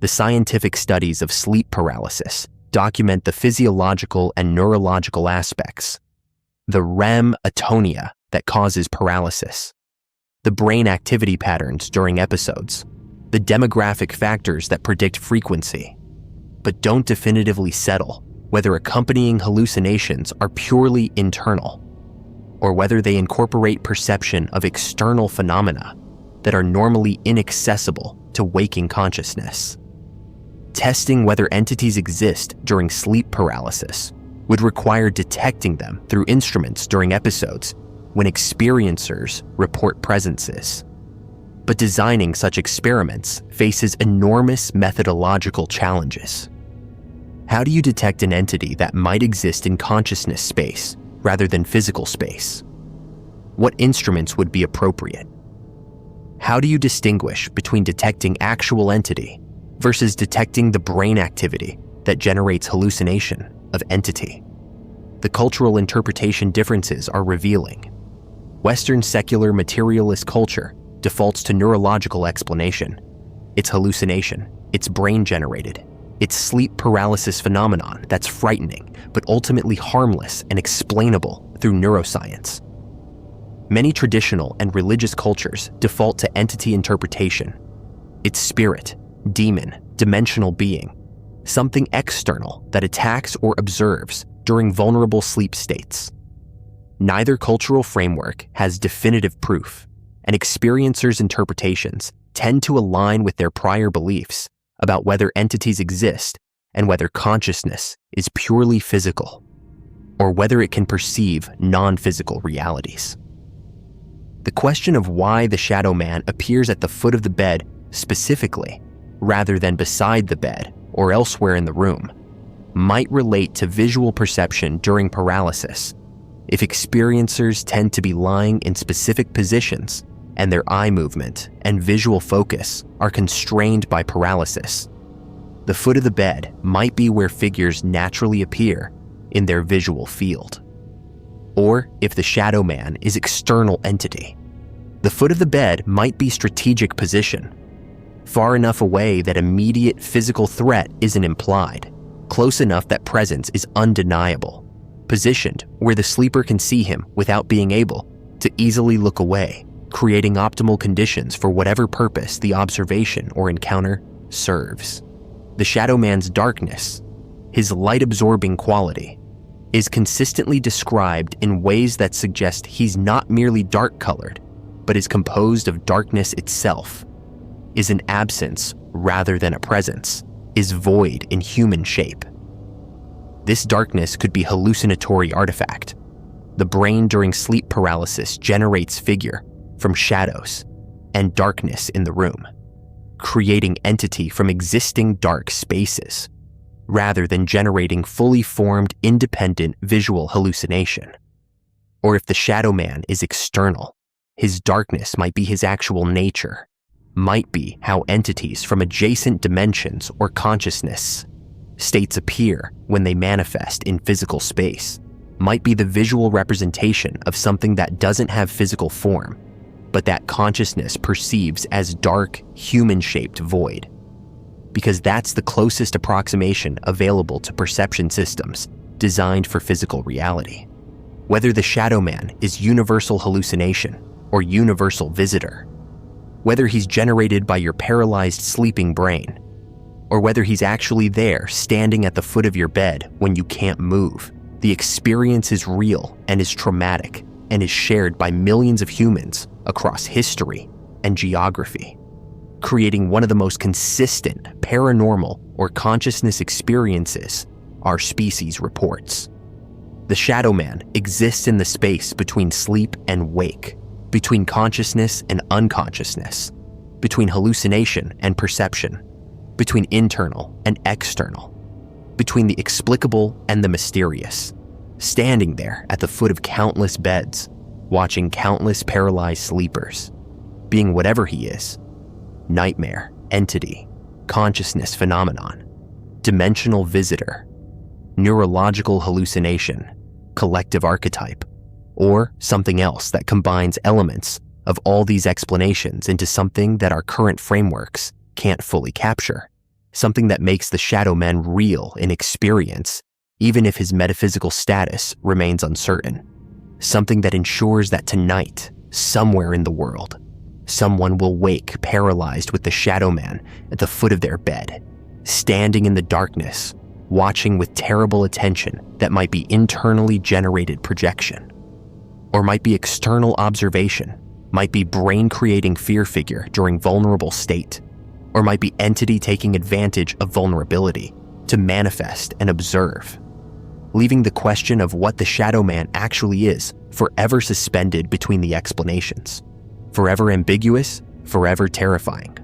The scientific studies of sleep paralysis document the physiological and neurological aspects, the REM atonia that causes paralysis, the brain activity patterns during episodes, the demographic factors that predict frequency, but don't definitively settle whether accompanying hallucinations are purely internal or whether they incorporate perception of external phenomena that are normally inaccessible to waking consciousness. Testing whether entities exist during sleep paralysis would require detecting them through instruments during episodes when experiencers report presences. But designing such experiments faces enormous methodological challenges. How do you detect an entity that might exist in consciousness space rather than physical space? What instruments would be appropriate? How do you distinguish between detecting actual entity versus detecting the brain activity that generates hallucination of entity? The cultural interpretation differences are revealing. Western secular materialist culture defaults to neurological explanation. It's hallucination, it's brain-generated, it's sleep paralysis phenomenon that's frightening, but ultimately harmless and explainable through neuroscience. Many traditional and religious cultures default to entity interpretation. It's spirit, demon, dimensional being, something external that attacks or observes during vulnerable sleep states. Neither cultural framework has definitive proof, and experiencers' interpretations tend to align with their prior beliefs about whether entities exist and whether consciousness is purely physical, or whether it can perceive non-physical realities. The question of why the shadow man appears at the foot of the bed specifically, rather than beside the bed or elsewhere in the room, might relate to visual perception during paralysis if experiencers tend to be lying in specific positions and their eye movement and visual focus are constrained by paralysis. The foot of the bed might be where figures naturally appear in their visual field. Or if the shadow man is external entity, the foot of the bed might be strategic position, far enough away that immediate physical threat isn't implied, close enough that presence is undeniable, positioned where the sleeper can see him without being able to easily look away, creating optimal conditions for whatever purpose the observation or encounter serves. The shadow man's darkness, his light-absorbing quality, is consistently described in ways that suggest he's not merely dark-colored, but is composed of darkness itself, is an absence rather than a presence, is void in human shape. This darkness could be hallucinatory artifact. The brain during sleep paralysis generates figure from shadows and darkness in the room, creating entity from existing dark spaces, rather than generating fully formed independent visual hallucination. Or if the shadow man is external, his darkness might be his actual nature, might be how entities from adjacent dimensions or consciousness states appear when they manifest in physical space, might be the visual representation of something that doesn't have physical form, but that consciousness perceives as dark, human-shaped void. Because that's the closest approximation available to perception systems designed for physical reality. Whether the shadow man is universal hallucination or universal visitor, whether he's generated by your paralyzed sleeping brain, or whether he's actually there standing at the foot of your bed when you can't move, the experience is real and is traumatic and is shared by millions of humans across history and geography, creating one of the most consistent paranormal or consciousness experiences our species reports. The Shadow Man exists in the space between sleep and wake, between consciousness and unconsciousness, between hallucination and perception, between internal and external, between the explicable and the mysterious, standing there at the foot of countless beds, watching countless paralyzed sleepers, being whatever he is: nightmare, entity, consciousness phenomenon, dimensional visitor, neurological hallucination, collective archetype, or something else that combines elements of all these explanations into something that our current frameworks can't fully capture, something that makes the Shadow Man real in experience, even if his metaphysical status remains uncertain, something that ensures that tonight, somewhere in the world, someone will wake paralyzed with the Shadow Man at the foot of their bed, standing in the darkness, watching with terrible attention that might be internally generated projection, or might be external observation, might be brain-creating fear figure during vulnerable state, or might be entity taking advantage of vulnerability to manifest and observe, leaving the question of what the Shadow Man actually is forever suspended between the explanations, forever ambiguous, forever terrifying.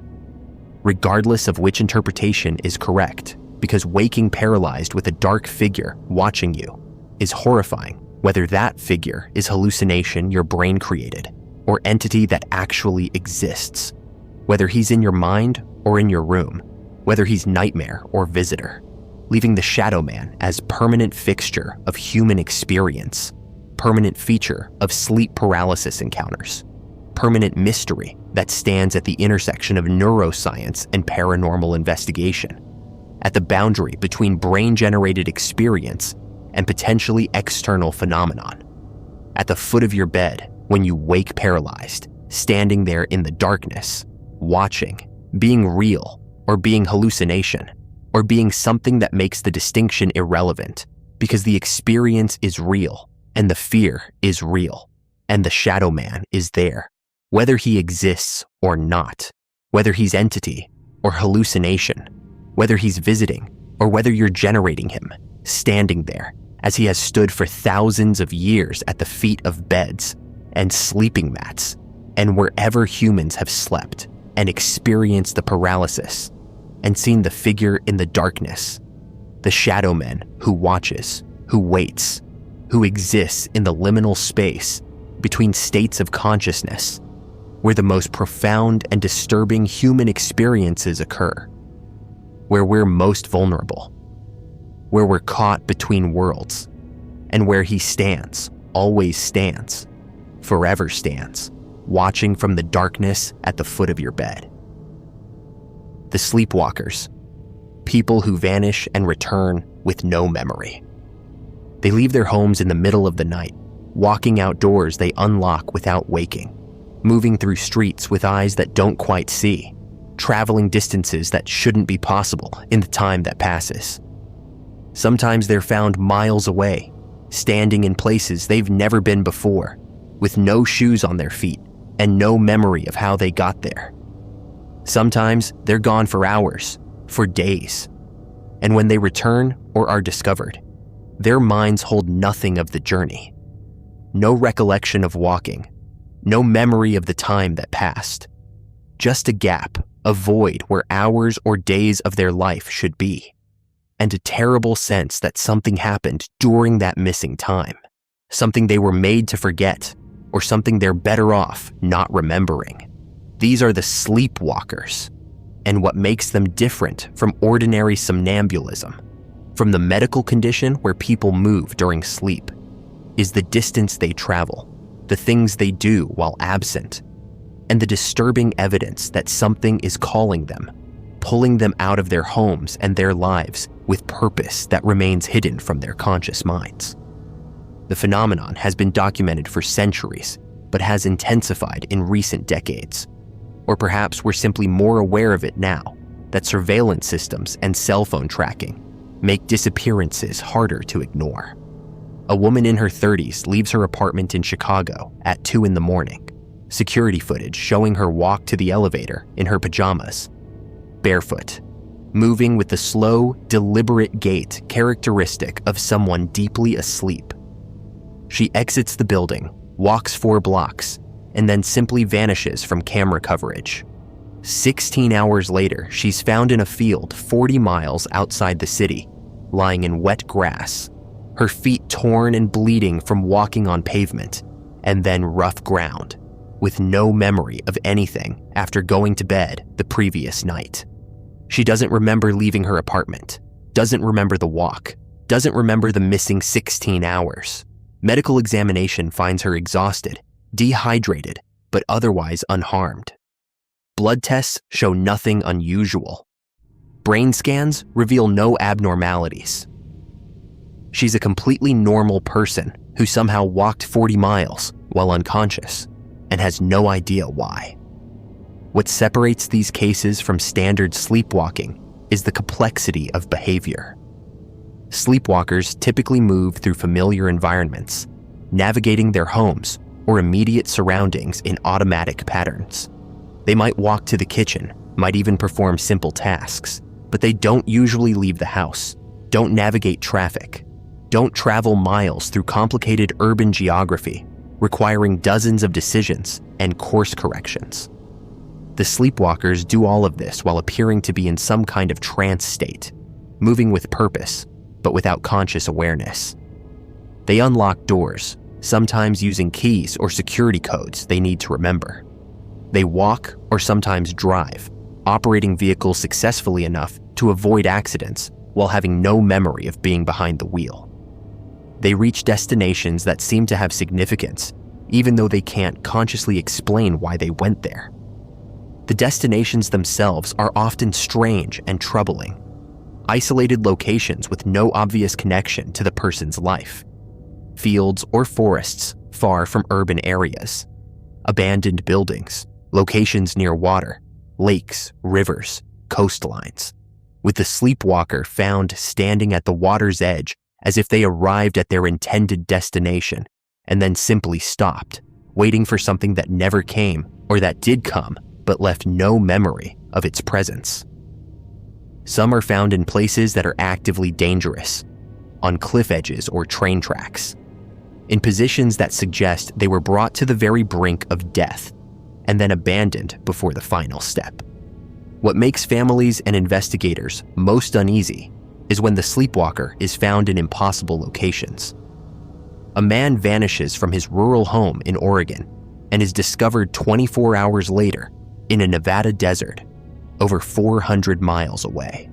Regardless of which interpretation is correct, because waking paralyzed with a dark figure watching you is horrifying, whether that figure is hallucination your brain created or entity that actually exists, whether he's in your mind or in your room, whether he's nightmare or visitor, leaving the Shadow Man as permanent fixture of human experience, permanent feature of sleep paralysis encounters, permanent mystery that stands at the intersection of neuroscience and paranormal investigation, at the boundary between brain-generated experience and potentially external phenomenon, at the foot of your bed when you wake paralyzed, standing there in the darkness, watching, being real or being hallucination, or being something that makes the distinction irrelevant because the experience is real and the fear is real and the Shadow Man is there, whether he exists or not, whether he's entity or hallucination, whether he's visiting or whether you're generating him, standing there as he has stood for thousands of years at the feet of beds and sleeping mats and wherever humans have slept and experienced the paralysis and seen the figure in the darkness, the Shadow Man who watches, who waits, who exists in the liminal space between states of consciousness where the most profound and disturbing human experiences occur, where we're most vulnerable, where we're caught between worlds, and where he stands, always stands, forever stands, watching from the darkness at the foot of your bed. The sleepwalkers, people who vanish and return with no memory. They leave their homes in the middle of the night, walking outdoors they unlock without waking, moving through streets with eyes that don't quite see, traveling distances that shouldn't be possible in the time that passes. Sometimes they're found miles away, standing in places they've never been before, with no shoes on their feet and no memory of how they got there. Sometimes they're gone for hours, for days, and when they return or are discovered, their minds hold nothing of the journey. No recollection of walking, no memory of the time that passed. Just a gap, a void where hours or days of their life should be, and a terrible sense that something happened during that missing time, something they were made to forget, or something they're better off not remembering. These are the sleepwalkers, and what makes them different from ordinary somnambulism, from the medical condition where people move during sleep, is the distance they travel, the things they do while absent, and the disturbing evidence that something is calling them, pulling them out of their homes and their lives with purpose that remains hidden from their conscious minds. The phenomenon has been documented for centuries, but has intensified in recent decades. Or perhaps we're simply more aware of it now that surveillance systems and cell phone tracking make disappearances harder to ignore. A woman in her 30s leaves her apartment in Chicago at 2 a.m, security footage showing her walk to the elevator in her pajamas, barefoot, moving with the slow, deliberate gait characteristic of someone deeply asleep. She exits the building, walks 4 blocks, and then simply vanishes from camera coverage. 16 hours later, she's found in a field 40 miles outside the city, lying in wet grass, her feet torn and bleeding from walking on pavement, and then rough ground, with no memory of anything after going to bed the previous night. She doesn't remember leaving her apartment, doesn't remember the walk, doesn't remember the missing 16 hours. Medical examination finds her exhausted, dehydrated, but otherwise unharmed. Blood tests show nothing unusual. Brain scans reveal no abnormalities. She's a completely normal person who somehow walked 40 miles while unconscious and has no idea why. What separates these cases from standard sleepwalking is the complexity of behavior. Sleepwalkers typically move through familiar environments, navigating their homes or immediate surroundings in automatic patterns. They might walk to the kitchen, might even perform simple tasks, but they don't usually leave the house, don't navigate traffic, don't travel miles through complicated urban geography, requiring dozens of decisions and course corrections. The sleepwalkers do all of this while appearing to be in some kind of trance state, moving with purpose, but without conscious awareness. They unlock doors, sometimes using keys or security codes they need to remember. They walk or sometimes drive, operating vehicles successfully enough to avoid accidents while having no memory of being behind the wheel. They reach destinations that seem to have significance, even though they can't consciously explain why they went there. The destinations themselves are often strange and troubling. Isolated locations with no obvious connection to the person's life. Fields or forests far from urban areas. Abandoned buildings, locations near water, lakes, rivers, coastlines. With the sleepwalker found standing at the water's edge as if they arrived at their intended destination and then simply stopped, waiting for something that never came or that did come but left no memory of its presence. Some are found in places that are actively dangerous, on cliff edges or train tracks, in positions that suggest they were brought to the very brink of death and then abandoned before the final step. What makes families and investigators most uneasy is when the sleepwalker is found in impossible locations. A man vanishes from his rural home in Oregon and is discovered 24 hours later in a Nevada desert, over 400 miles away.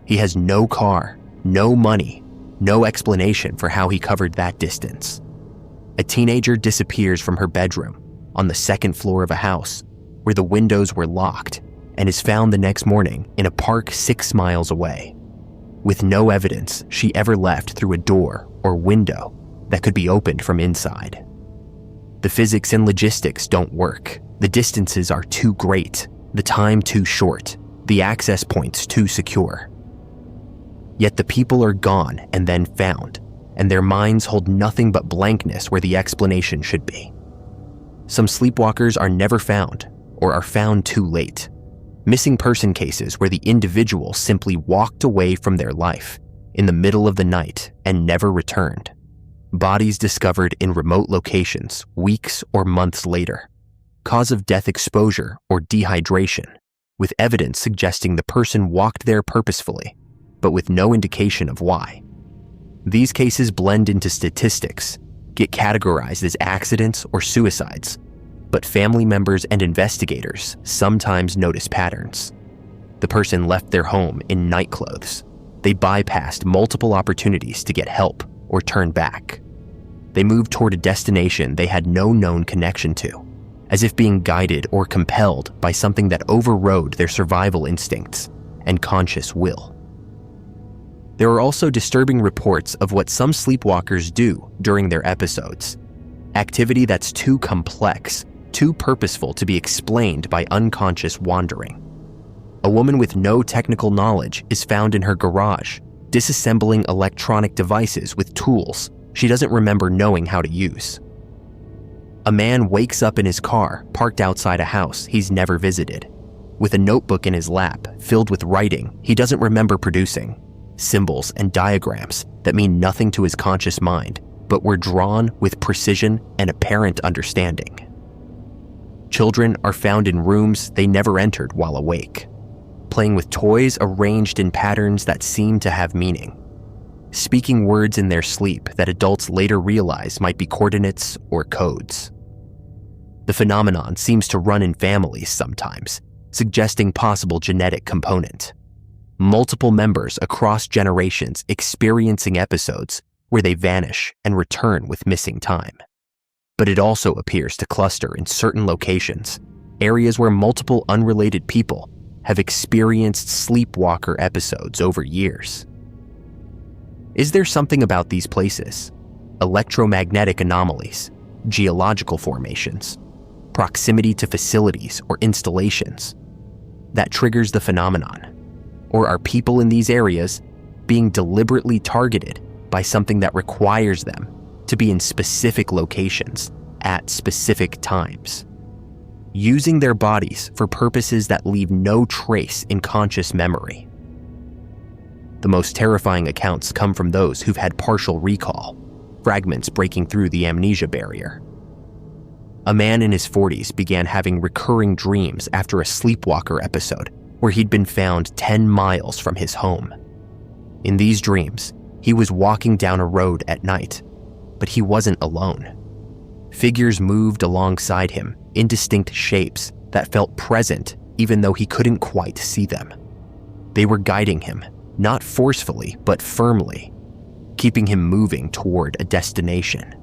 He has no car, no money, no explanation for how he covered that distance. A teenager disappears from her bedroom on the 2nd floor of a house where the windows were locked and is found the next morning in a park 6 miles away, with no evidence she ever left through a door or window that could be opened from inside. The physics and logistics don't work. The distances are too great, the time too short, the access points too secure. Yet the people are gone and then found, and their minds hold nothing but blankness where the explanation should be. Some sleepwalkers are never found or are found too late. Missing person cases where the individual simply walked away from their life in the middle of the night and never returned. Bodies discovered in remote locations weeks or months later. Cause of death exposure or dehydration, with evidence suggesting the person walked there purposefully, but with no indication of why. These cases blend into statistics, get categorized as accidents or suicides, but family members and investigators sometimes notice patterns. The person left their home in night clothes. They bypassed multiple opportunities to get help or turn back. They moved toward a destination they had no known connection to, as if being guided or compelled by something that overrode their survival instincts and conscious will. There are also disturbing reports of what some sleepwalkers do during their episodes, activity that's too complex, too purposeful to be explained by unconscious wandering. A woman with no technical knowledge is found in her garage, disassembling electronic devices with tools she doesn't remember knowing how to use. A man wakes up in his car parked outside a house he's never visited, with a notebook in his lap filled with writing he doesn't remember producing, symbols and diagrams that mean nothing to his conscious mind, but were drawn with precision and apparent understanding. Children are found in rooms they never entered while awake, playing with toys arranged in patterns that seem to have meaning, speaking words in their sleep that adults later realize might be coordinates or codes. The phenomenon seems to run in families sometimes, suggesting possible genetic component. Multiple members across generations experiencing episodes where they vanish and return with missing time. But it also appears to cluster in certain locations, areas where multiple unrelated people have experienced sleepwalker episodes over years. Is there something about these places, electromagnetic anomalies, geological formations, proximity to facilities or installations, that triggers the phenomenon? Or are people in these areas being deliberately targeted by something that requires them to be in specific locations at specific times, using their bodies for purposes that leave no trace in conscious memory? The most terrifying accounts come from those who've had partial recall, fragments breaking through the amnesia barrier. A man in his 40s began having recurring dreams after a sleepwalker episode where he'd been found 10 miles from his home. In these dreams, he was walking down a road at night, but he wasn't alone. Figures moved alongside him, indistinct shapes that felt present even though he couldn't quite see them. They were guiding him, not forcefully but firmly, keeping him moving toward a destination.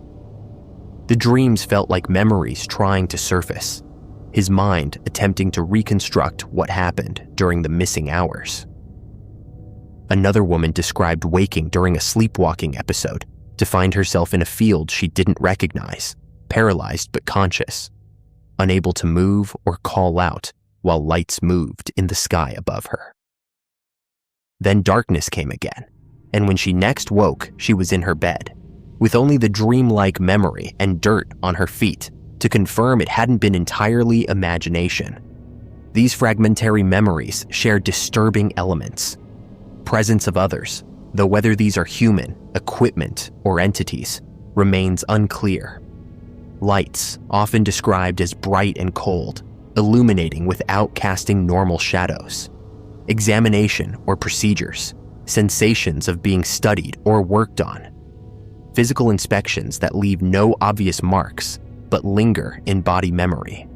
The dreams felt like memories trying to surface, his mind attempting to reconstruct what happened during the missing hours. Another woman described waking during a sleepwalking episode to find herself in a field she didn't recognize, paralyzed but conscious, unable to move or call out while lights moved in the sky above her. Then darkness came again, and when she next woke, she was in her bed, with only the dreamlike memory and dirt on her feet to confirm it hadn't been entirely imagination. These fragmentary memories share disturbing elements. Presence of others, though whether these are human, equipment, or entities, remains unclear. Lights, often described as bright and cold, illuminating without casting normal shadows. Examination or procedures, sensations of being studied or worked on. Physical inspections that leave no obvious marks but linger in body memory.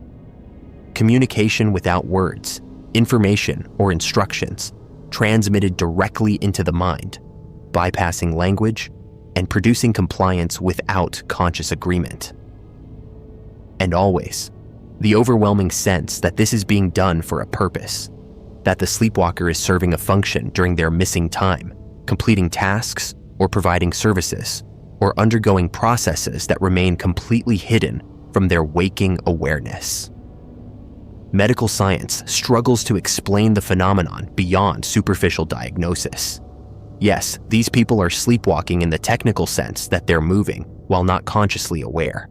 Communication without words, information or instructions transmitted directly into the mind, bypassing language and producing compliance without conscious agreement. And always, the overwhelming sense that this is being done for a purpose, that the sleepwalker is serving a function during their missing time, completing tasks or providing services, or undergoing processes that remain completely hidden from their waking awareness. Medical science struggles to explain the phenomenon beyond superficial diagnosis. Yes, these people are sleepwalking in the technical sense that they're moving while not consciously aware.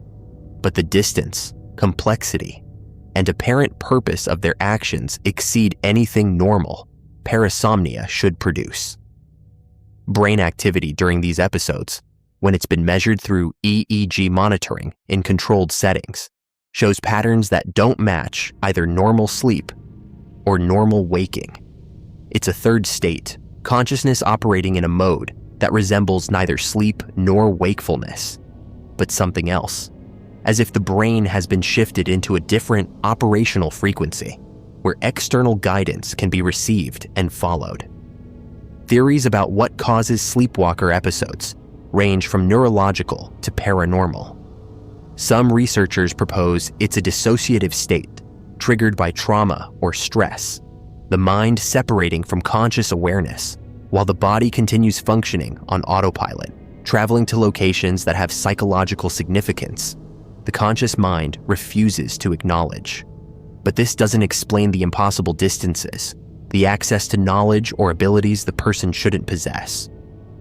But the distance, complexity, and apparent purpose of their actions exceed anything normal parasomnia should produce. Brain activity during these episodes, when it's been measured through EEG monitoring in controlled settings, shows patterns that don't match either normal sleep or normal waking. It's a third state, consciousness operating in a mode that resembles neither sleep nor wakefulness, but something else, as if the brain has been shifted into a different operational frequency, where external guidance can be received and followed. Theories about what causes sleepwalker episodes range from neurological to paranormal. Some researchers propose it's a dissociative state triggered by trauma or stress, the mind separating from conscious awareness while the body continues functioning on autopilot, traveling to locations that have psychological significance the conscious mind refuses to acknowledge. But this doesn't explain the impossible distances, the access to knowledge or abilities the person shouldn't possess,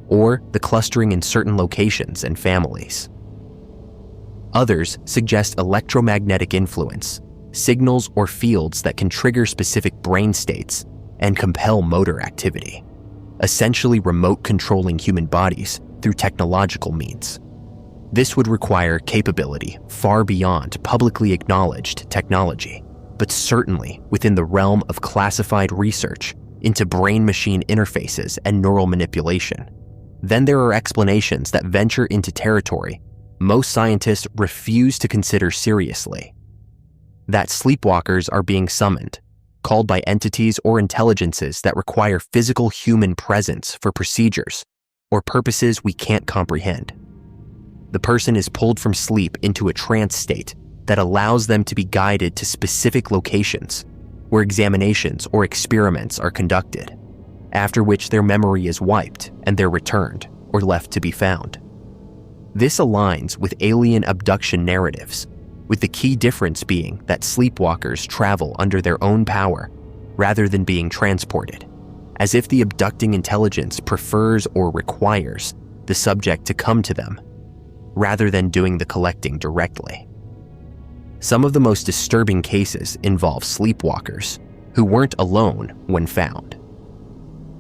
or the clustering in certain locations and families. Others suggest electromagnetic influence, signals or fields that can trigger specific brain states and compel motor activity, essentially remote controlling human bodies through technological means. This would require capability far beyond publicly acknowledged technology, but certainly within the realm of classified research into brain-machine interfaces and neural manipulation. Then there are explanations that venture into territory most scientists refuse to consider seriously. That sleepwalkers are being summoned, called by entities or intelligences that require physical human presence for procedures or purposes we can't comprehend. The person is pulled from sleep into a trance state that allows them to be guided to specific locations where examinations or experiments are conducted, after which their memory is wiped and they're returned or left to be found. This aligns with alien abduction narratives, with the key difference being that sleepwalkers travel under their own power rather than being transported, as if the abducting intelligence prefers or requires the subject to come to them, rather than doing the collecting directly. Some of the most disturbing cases involve sleepwalkers who weren't alone when found.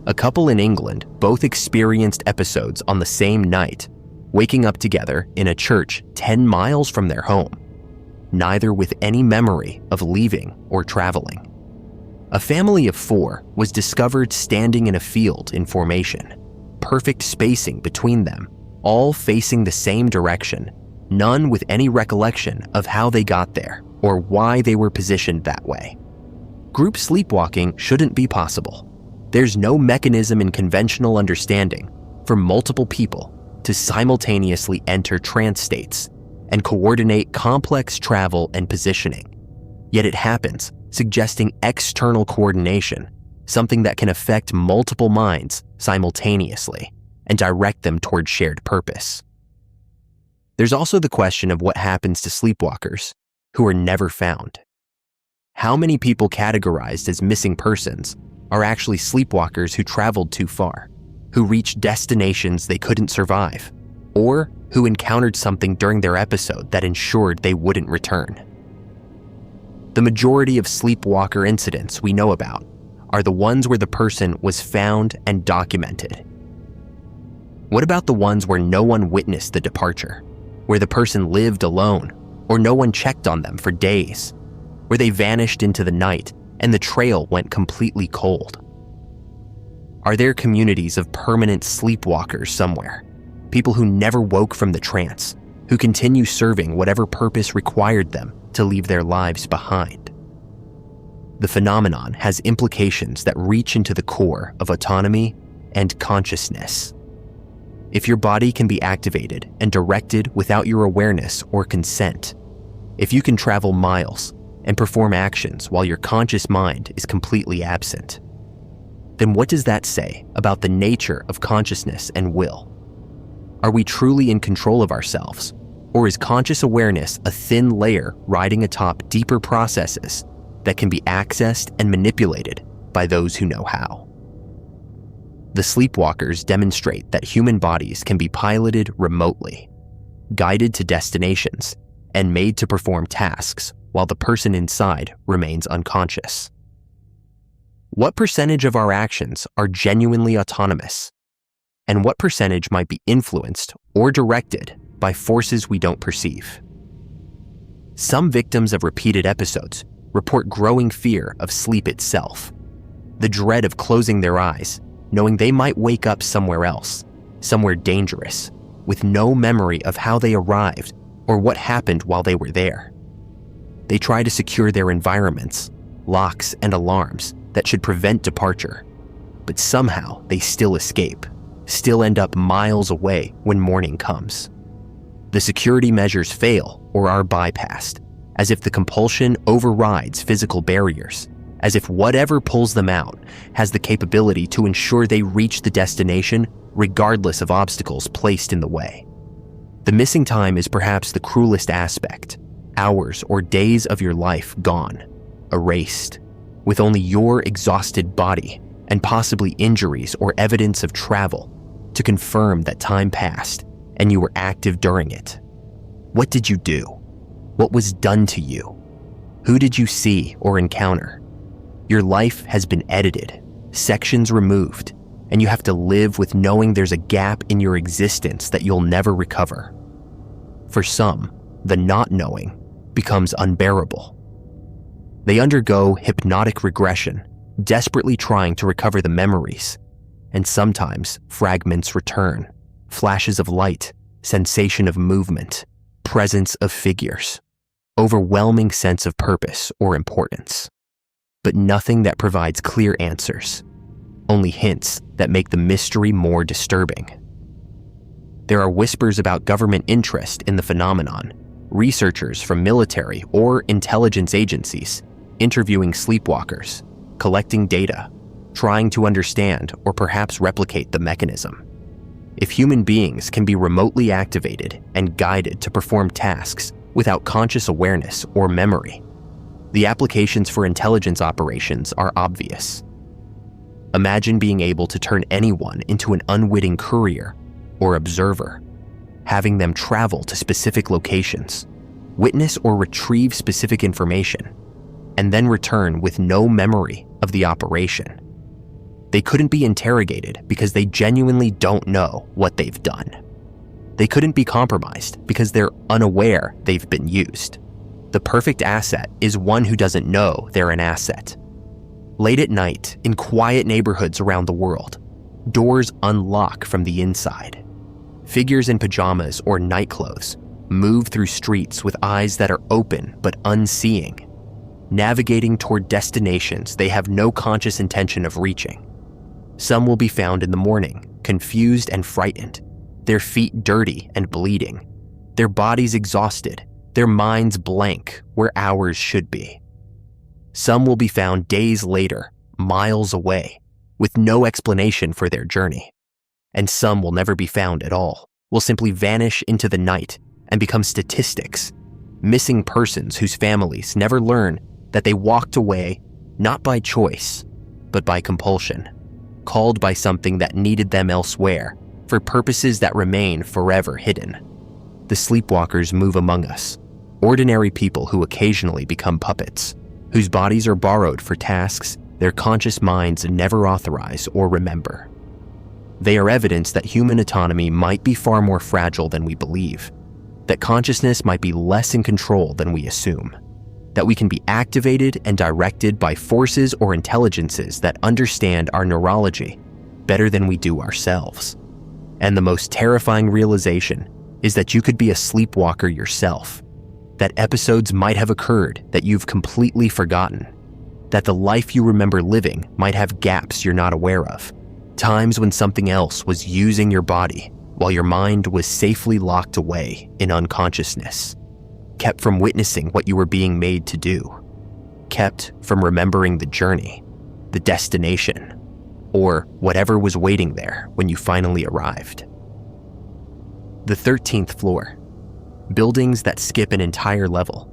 A couple in England both experienced episodes on the same night, waking up together in a church 10 miles from their home, neither with any memory of leaving or traveling. A family of 4 was discovered standing in a field in formation, perfect spacing between them, all facing the same direction, none with any recollection of how they got there or why they were positioned that way. Group sleepwalking shouldn't be possible. There's no mechanism in conventional understanding for multiple people to simultaneously enter trance states and coordinate complex travel and positioning. Yet it happens, suggesting external coordination, something that can affect multiple minds simultaneously and direct them toward shared purpose. There's also the question of what happens to sleepwalkers who are never found. How many people categorized as missing persons are actually sleepwalkers who traveled too far, who reached destinations they couldn't survive, or who encountered something during their episode that ensured they wouldn't return? The majority of sleepwalker incidents we know about are the ones where the person was found and documented. What about the ones where no one witnessed the departure, where the person lived alone, or no one checked on them for days, where they vanished into the night and the trail went completely cold? Are there communities of permanent sleepwalkers somewhere, people who never woke from the trance, who continue serving whatever purpose required them to leave their lives behind? The phenomenon has implications that reach into the core of autonomy and consciousness. If your body can be activated and directed without your awareness or consent, if you can travel miles and perform actions while your conscious mind is completely absent, then what does that say about the nature of consciousness and will? Are we truly in control of ourselves, or is conscious awareness a thin layer riding atop deeper processes that can be accessed and manipulated by those who know how? The sleepwalkers demonstrate that human bodies can be piloted remotely, guided to destinations, and made to perform tasks while the person inside remains unconscious. What percentage of our actions are genuinely autonomous? And what percentage might be influenced or directed by forces we don't perceive? Some victims of repeated episodes report growing fear of sleep itself, the dread of closing their eyes, knowing they might wake up somewhere else, somewhere dangerous, with no memory of how they arrived or what happened while they were there. They try to secure their environments, locks and alarms that should prevent departure, but somehow they still escape, still end up miles away when morning comes. The security measures fail or are bypassed, as if the compulsion overrides physical barriers, as if whatever pulls them out has the capability to ensure they reach the destination regardless of obstacles placed in the way. The missing time is perhaps the cruelest aspect. Hours or days of your life gone, erased, with only your exhausted body and possibly injuries or evidence of travel to confirm that time passed and you were active during it. What did you do? What was done to you? Who did you see or encounter? Your life has been edited, sections removed, and you have to live with knowing there's a gap in your existence that you'll never recover. For some, the not knowing becomes unbearable. They undergo hypnotic regression, desperately trying to recover the memories, and sometimes fragments return, flashes of light, sensation of movement, presence of figures, overwhelming sense of purpose or importance, but nothing that provides clear answers, only hints that make the mystery more disturbing. There are whispers about government interest in the phenomenon, researchers from military or intelligence agencies interviewing sleepwalkers, collecting data, trying to understand or perhaps replicate the mechanism. If human beings can be remotely activated and guided to perform tasks without conscious awareness or memory, the applications for intelligence operations are obvious. Imagine being able to turn anyone into an unwitting courier or observer, having them travel to specific locations, witness or retrieve specific information, and then return with no memory of the operation. They couldn't be interrogated because they genuinely don't know what they've done. They couldn't be compromised because they're unaware they've been used. The perfect asset is one who doesn't know they're an asset. Late at night, in quiet neighborhoods around the world, doors unlock from the inside. Figures in pajamas or nightclothes move through streets with eyes that are open but unseeing, navigating toward destinations they have no conscious intention of reaching. Some will be found in the morning, confused and frightened, their feet dirty and bleeding, their bodies exhausted, their minds blank where hours should be. Some will be found days later, miles away, with no explanation for their journey. And some will never be found at all, will simply vanish into the night and become statistics, missing persons whose families never learn that they walked away not by choice, but by compulsion, called by something that needed them elsewhere for purposes that remain forever hidden. The sleepwalkers move among us, ordinary people who occasionally become puppets, whose bodies are borrowed for tasks their conscious minds never authorize or remember. They are evidence that human autonomy might be far more fragile than we believe, that consciousness might be less in control than we assume, that we can be activated and directed by forces or intelligences that understand our neurology better than we do ourselves. And the most terrifying realization is that you could be a sleepwalker yourself, that episodes might have occurred that you've completely forgotten, that the life you remember living might have gaps you're not aware of, times when something else was using your body while your mind was safely locked away in unconsciousness, kept from witnessing what you were being made to do, kept from remembering the journey, the destination, or whatever was waiting there when you finally arrived. The 13th floor. Buildings that skip an entire level.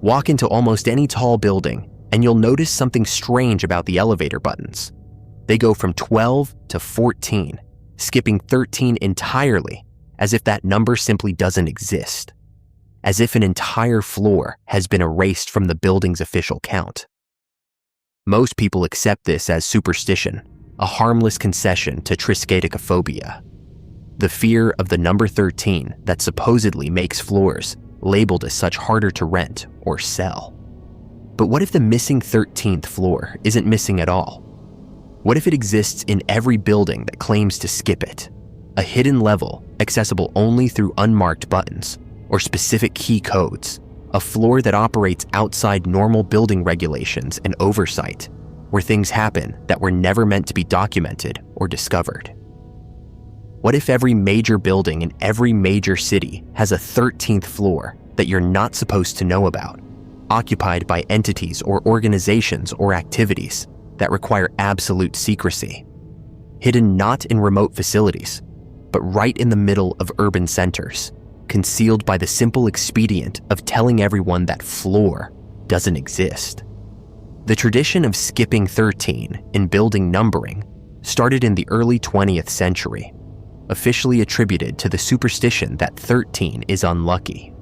Walk into almost any tall building and you'll notice something strange about the elevator buttons. They go from 12 to 14, skipping 13 entirely, as if that number simply doesn't exist, as if an entire floor has been erased from the building's official count. Most people accept this as superstition, a harmless concession to triskaidekaphobia, the fear of the number 13 that supposedly makes floors labeled as such harder to rent or sell. But what if the missing 13th floor isn't missing at all? What if it exists in every building that claims to skip it? A hidden level accessible only through unmarked buttons or specific key codes, a floor that operates outside normal building regulations and oversight, where things happen that were never meant to be documented or discovered. What if every major building in every major city has a 13th floor that you're not supposed to know about, occupied by entities or organizations or activities that require absolute secrecy, hidden not in remote facilities, but right in the middle of urban centers, concealed by the simple expedient of telling everyone that floor doesn't exist? The tradition of skipping 13 in building numbering started in the early 20th century, officially attributed to the superstition that 13 is unlucky.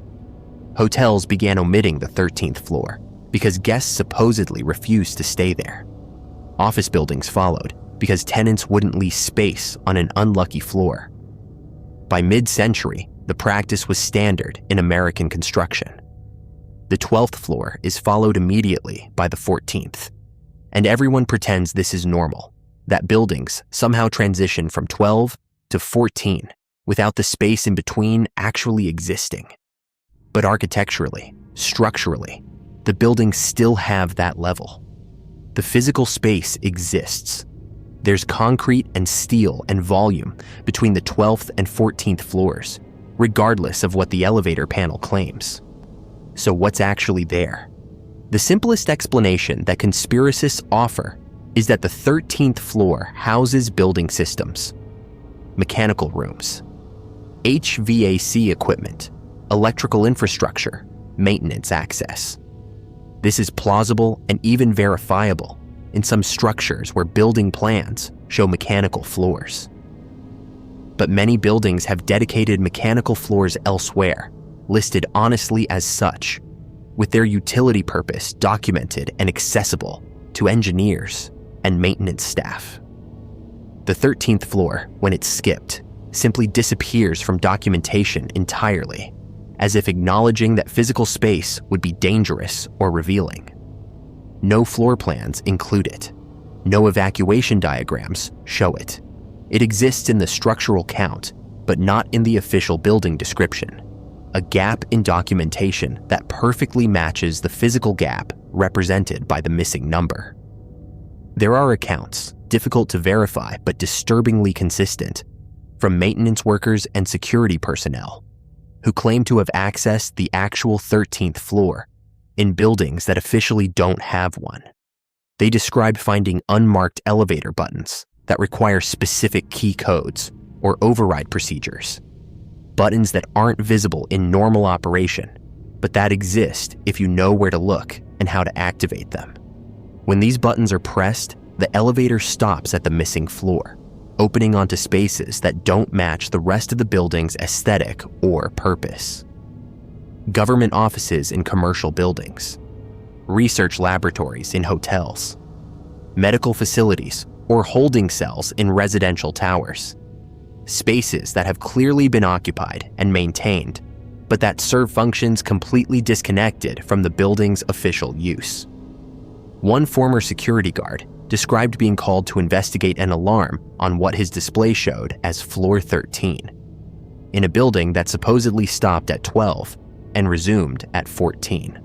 Hotels began omitting the 13th floor because guests supposedly refused to stay there. Office buildings followed because tenants wouldn't lease space on an unlucky floor. By mid-century, the practice was standard in American construction. The 12th floor is followed immediately by the 14th, and everyone pretends this is normal, that buildings somehow transition from 12 to 14 without the space in between actually existing. But architecturally, structurally, the buildings still have that level. The physical space exists. There's concrete and steel and volume between the 12th and 14th floors, regardless of what the elevator panel claims. So what's actually there? The simplest explanation that conspiracists offer is that the 13th floor houses building systems, mechanical rooms, HVAC equipment, electrical infrastructure, maintenance access. This is plausible and even verifiable in some structures where building plans show mechanical floors. But many buildings have dedicated mechanical floors elsewhere, listed honestly as such, with their utility purpose documented and accessible to engineers and maintenance staff. The 13th floor, when it's skipped, simply disappears from documentation entirely, as if acknowledging that physical space would be dangerous or revealing. No floor plans include it. No evacuation diagrams show it. It exists in the structural count, but not in the official building description. A gap in documentation that perfectly matches the physical gap represented by the missing number. There are accounts, difficult to verify but disturbingly consistent, from maintenance workers and security personnel, who claim to have accessed the actual 13th floor in buildings that officially don't have one. They describe finding unmarked elevator buttons that require specific key codes or override procedures. Buttons that aren't visible in normal operation, but that exist if you know where to look and how to activate them. When these buttons are pressed, the elevator stops at the missing floor, opening onto spaces that don't match the rest of the building's aesthetic or purpose. Government offices in commercial buildings, research laboratories in hotels, medical facilities or holding cells in residential towers, spaces that have clearly been occupied and maintained, but that serve functions completely disconnected from the building's official use. One former security guard described being called to investigate an alarm on what his display showed as floor 13, in a building that supposedly stopped at 12 and resumed at 14.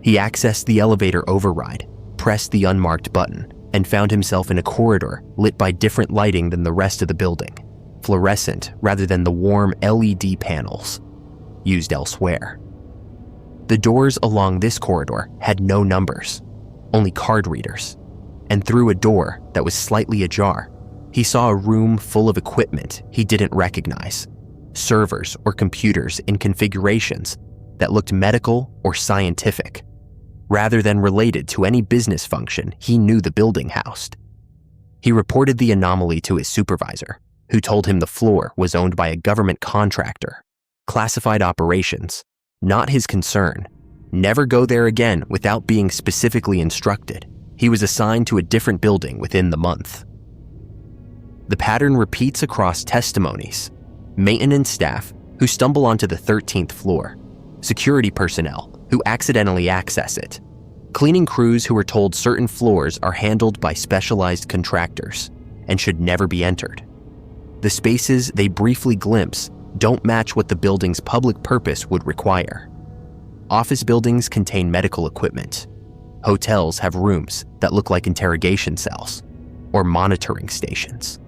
He accessed the elevator override, pressed the unmarked button, and found himself in a corridor lit by different lighting than the rest of the building, fluorescent rather than the warm LED panels used elsewhere. The doors along this corridor had no numbers, only card readers, and through a door that was slightly ajar, he saw a room full of equipment he didn't recognize, servers or computers in configurations that looked medical or scientific, rather than related to any business function he knew the building housed. He reported the anomaly to his supervisor, who told him the floor was owned by a government contractor. Classified operations, not his concern. Never go there again without being specifically instructed. He was assigned to a different building within the month. The pattern repeats across testimonies. Maintenance staff who stumble onto the 13th floor, security personnel who accidentally access it, cleaning crews who are told certain floors are handled by specialized contractors and should never be entered. The spaces they briefly glimpse don't match what the building's public purpose would require. Office buildings contain medical equipment. Hotels have rooms that look like interrogation cells or monitoring stations.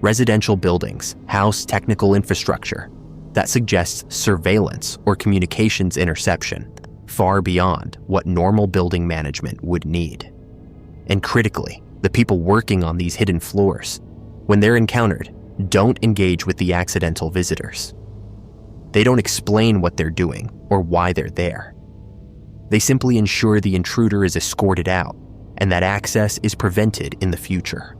Residential buildings house technical infrastructure that suggests surveillance or communications interception far beyond what normal building management would need. And critically, the people working on these hidden floors, when they're encountered, don't engage with the accidental visitors. They don't explain what they're doing or why they're there. They simply ensure the intruder is escorted out and that access is prevented in the future.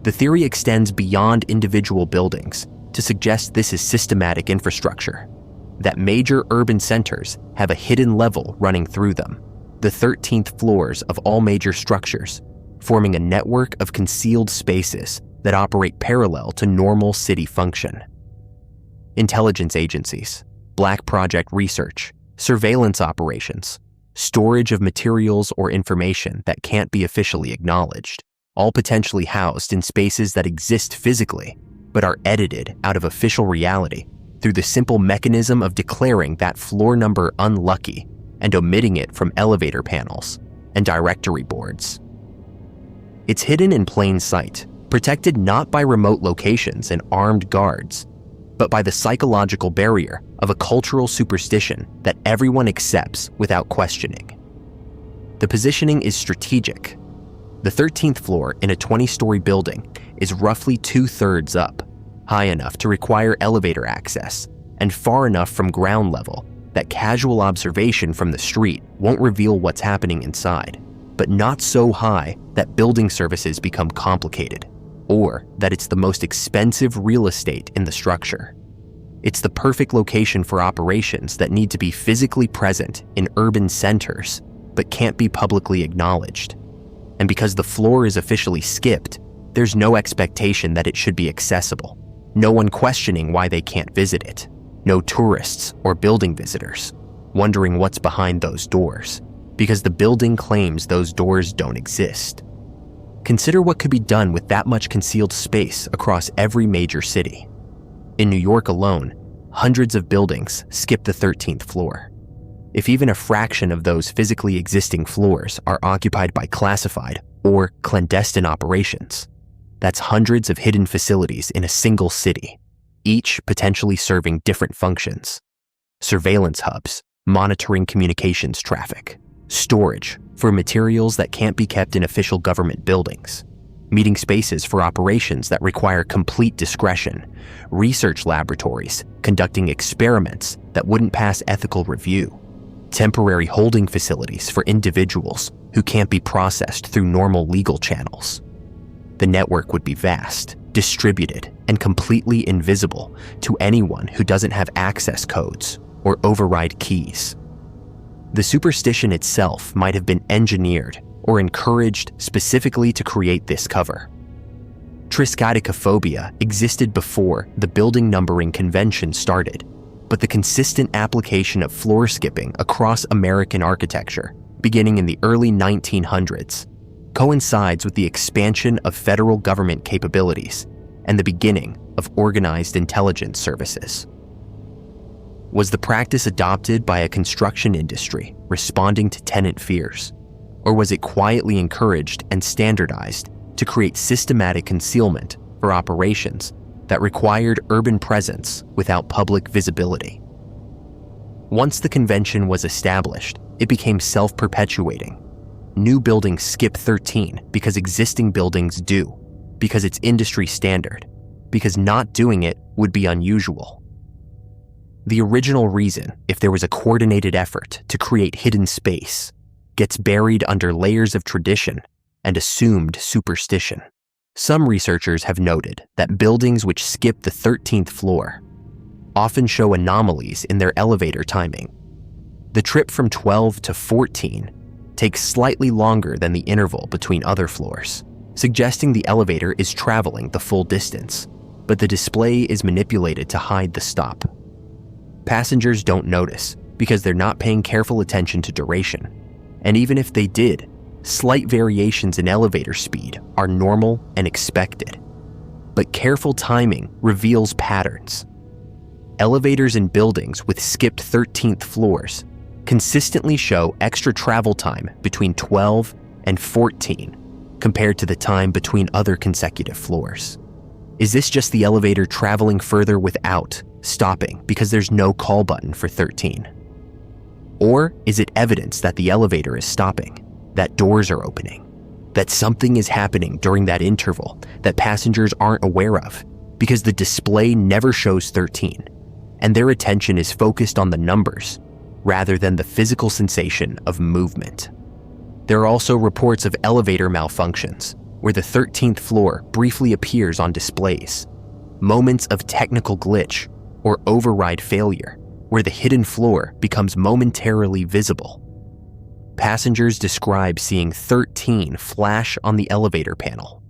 The theory extends beyond individual buildings to suggest this is systematic infrastructure. that major urban centers have a hidden level running through them, the 13th floors of all major structures, forming a network of concealed spaces that operate parallel to normal city function. Intelligence agencies, black project research, surveillance operations, storage of materials or information that can't be officially acknowledged, all potentially housed in spaces that exist physically but are edited out of official reality through the simple mechanism of declaring that floor number unlucky and omitting it from elevator panels and directory boards. It's hidden in plain sight, protected not by remote locations and armed guards, but by the psychological barrier of a cultural superstition that everyone accepts without questioning. The positioning is strategic. The 13th floor in a 20-story building is roughly 2/3 up, high enough to require elevator access, and far enough from ground level that casual observation from the street won't reveal what's happening inside, but not so high that building services become complicated, or that it's the most expensive real estate in the structure. It's the perfect location for operations that need to be physically present in urban centers, but can't be publicly acknowledged. And because the floor is officially skipped, there's no expectation that it should be accessible. No one questioning why they can't visit it. No tourists or building visitors wondering what's behind those doors, because the building claims those doors don't exist. Consider what could be done with that much concealed space across every major city. In New York alone, hundreds of buildings skip the 13th floor. If even a fraction of those physically existing floors are occupied by classified or clandestine operations, that's hundreds of hidden facilities in a single city, each potentially serving different functions. Surveillance hubs, monitoring communications traffic, storage for materials that can't be kept in official government buildings, meeting spaces for operations that require complete discretion, research laboratories conducting experiments that wouldn't pass ethical review, temporary holding facilities for individuals who can't be processed through normal legal channels. The network would be vast, distributed, and completely invisible to anyone who doesn't have access codes or override keys. The superstition itself might have been engineered or encouraged specifically to create this cover. Triskaidekaphobia existed before the building numbering convention started, but the consistent application of floor skipping across American architecture, beginning in the early 1900s, coincides with the expansion of federal government capabilities and the beginning of organized intelligence services. Was the practice adopted by a construction industry responding to tenant fears, or was it quietly encouraged and standardized to create systematic concealment for operations that required urban presence without public visibility? Once the convention was established, it became self-perpetuating. New buildings skip 13 because existing buildings do, because it's industry standard, because not doing it would be unusual. The original reason, if there was a coordinated effort to create hidden space, gets buried under layers of tradition and assumed superstition. Some researchers have noted that buildings which skip the 13th floor often show anomalies in their elevator timing. The trip from 12 to 14 takes slightly longer than the interval between other floors, suggesting the elevator is traveling the full distance, but the display is manipulated to hide the stop. Passengers don't notice because they're not paying careful attention to duration, and even if they did, slight variations in elevator speed are normal and expected. But careful timing reveals patterns. Elevators in buildings with skipped 13th floors consistently show extra travel time between 12 and 14 compared to the time between other consecutive floors. Is this just the elevator traveling further without stopping because there's no call button for 13? Or is it evidence that the elevator is stopping, that doors are opening, that something is happening during that interval that passengers aren't aware of because the display never shows 13, and their attention is focused on the numbers rather than the physical sensation of movement? There are also reports of elevator malfunctions where the 13th floor briefly appears on displays, moments of technical glitch or override failure where the hidden floor becomes momentarily visible. Passengers describe seeing 13 flash on the elevator panel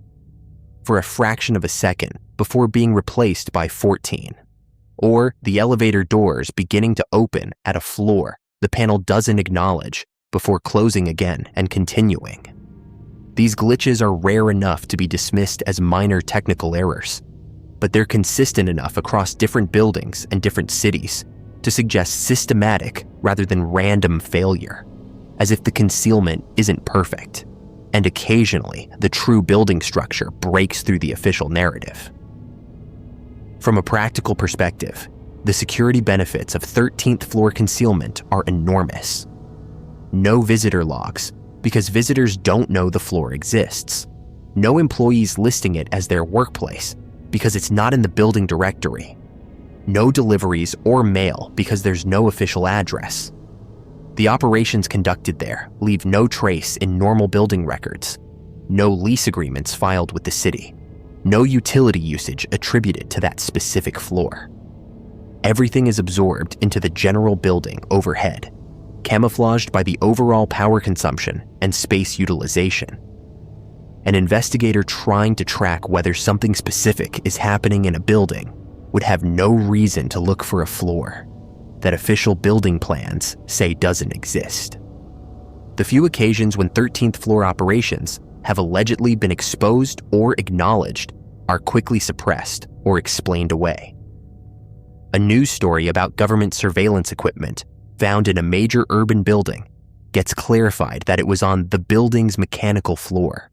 for a fraction of a second before being replaced by 14. Or the elevator doors beginning to open at a floor the panel doesn't acknowledge before closing again and continuing. These glitches are rare enough to be dismissed as minor technical errors, but they're consistent enough across different buildings and different cities to suggest systematic rather than random failure, as if the concealment isn't perfect, and occasionally the true building structure breaks through the official narrative. From a practical perspective, the security benefits of 13th floor concealment are enormous. No visitor logs, because visitors don't know the floor exists. No employees listing it as their workplace, because it's not in the building directory. No deliveries or mail, because there's no official address. The operations conducted there leave no trace in normal building records. No lease agreements filed with the city. No utility usage attributed to that specific floor. Everything is absorbed into the general building overhead, camouflaged by the overall power consumption and space utilization. An investigator trying to track whether something specific is happening in a building would have no reason to look for a floor that official building plans say doesn't exist. The few occasions when 13th floor operations have allegedly been exposed or acknowledged are quickly suppressed or explained away. A news story about government surveillance equipment found in a major urban building gets clarified that it was on the building's mechanical floor,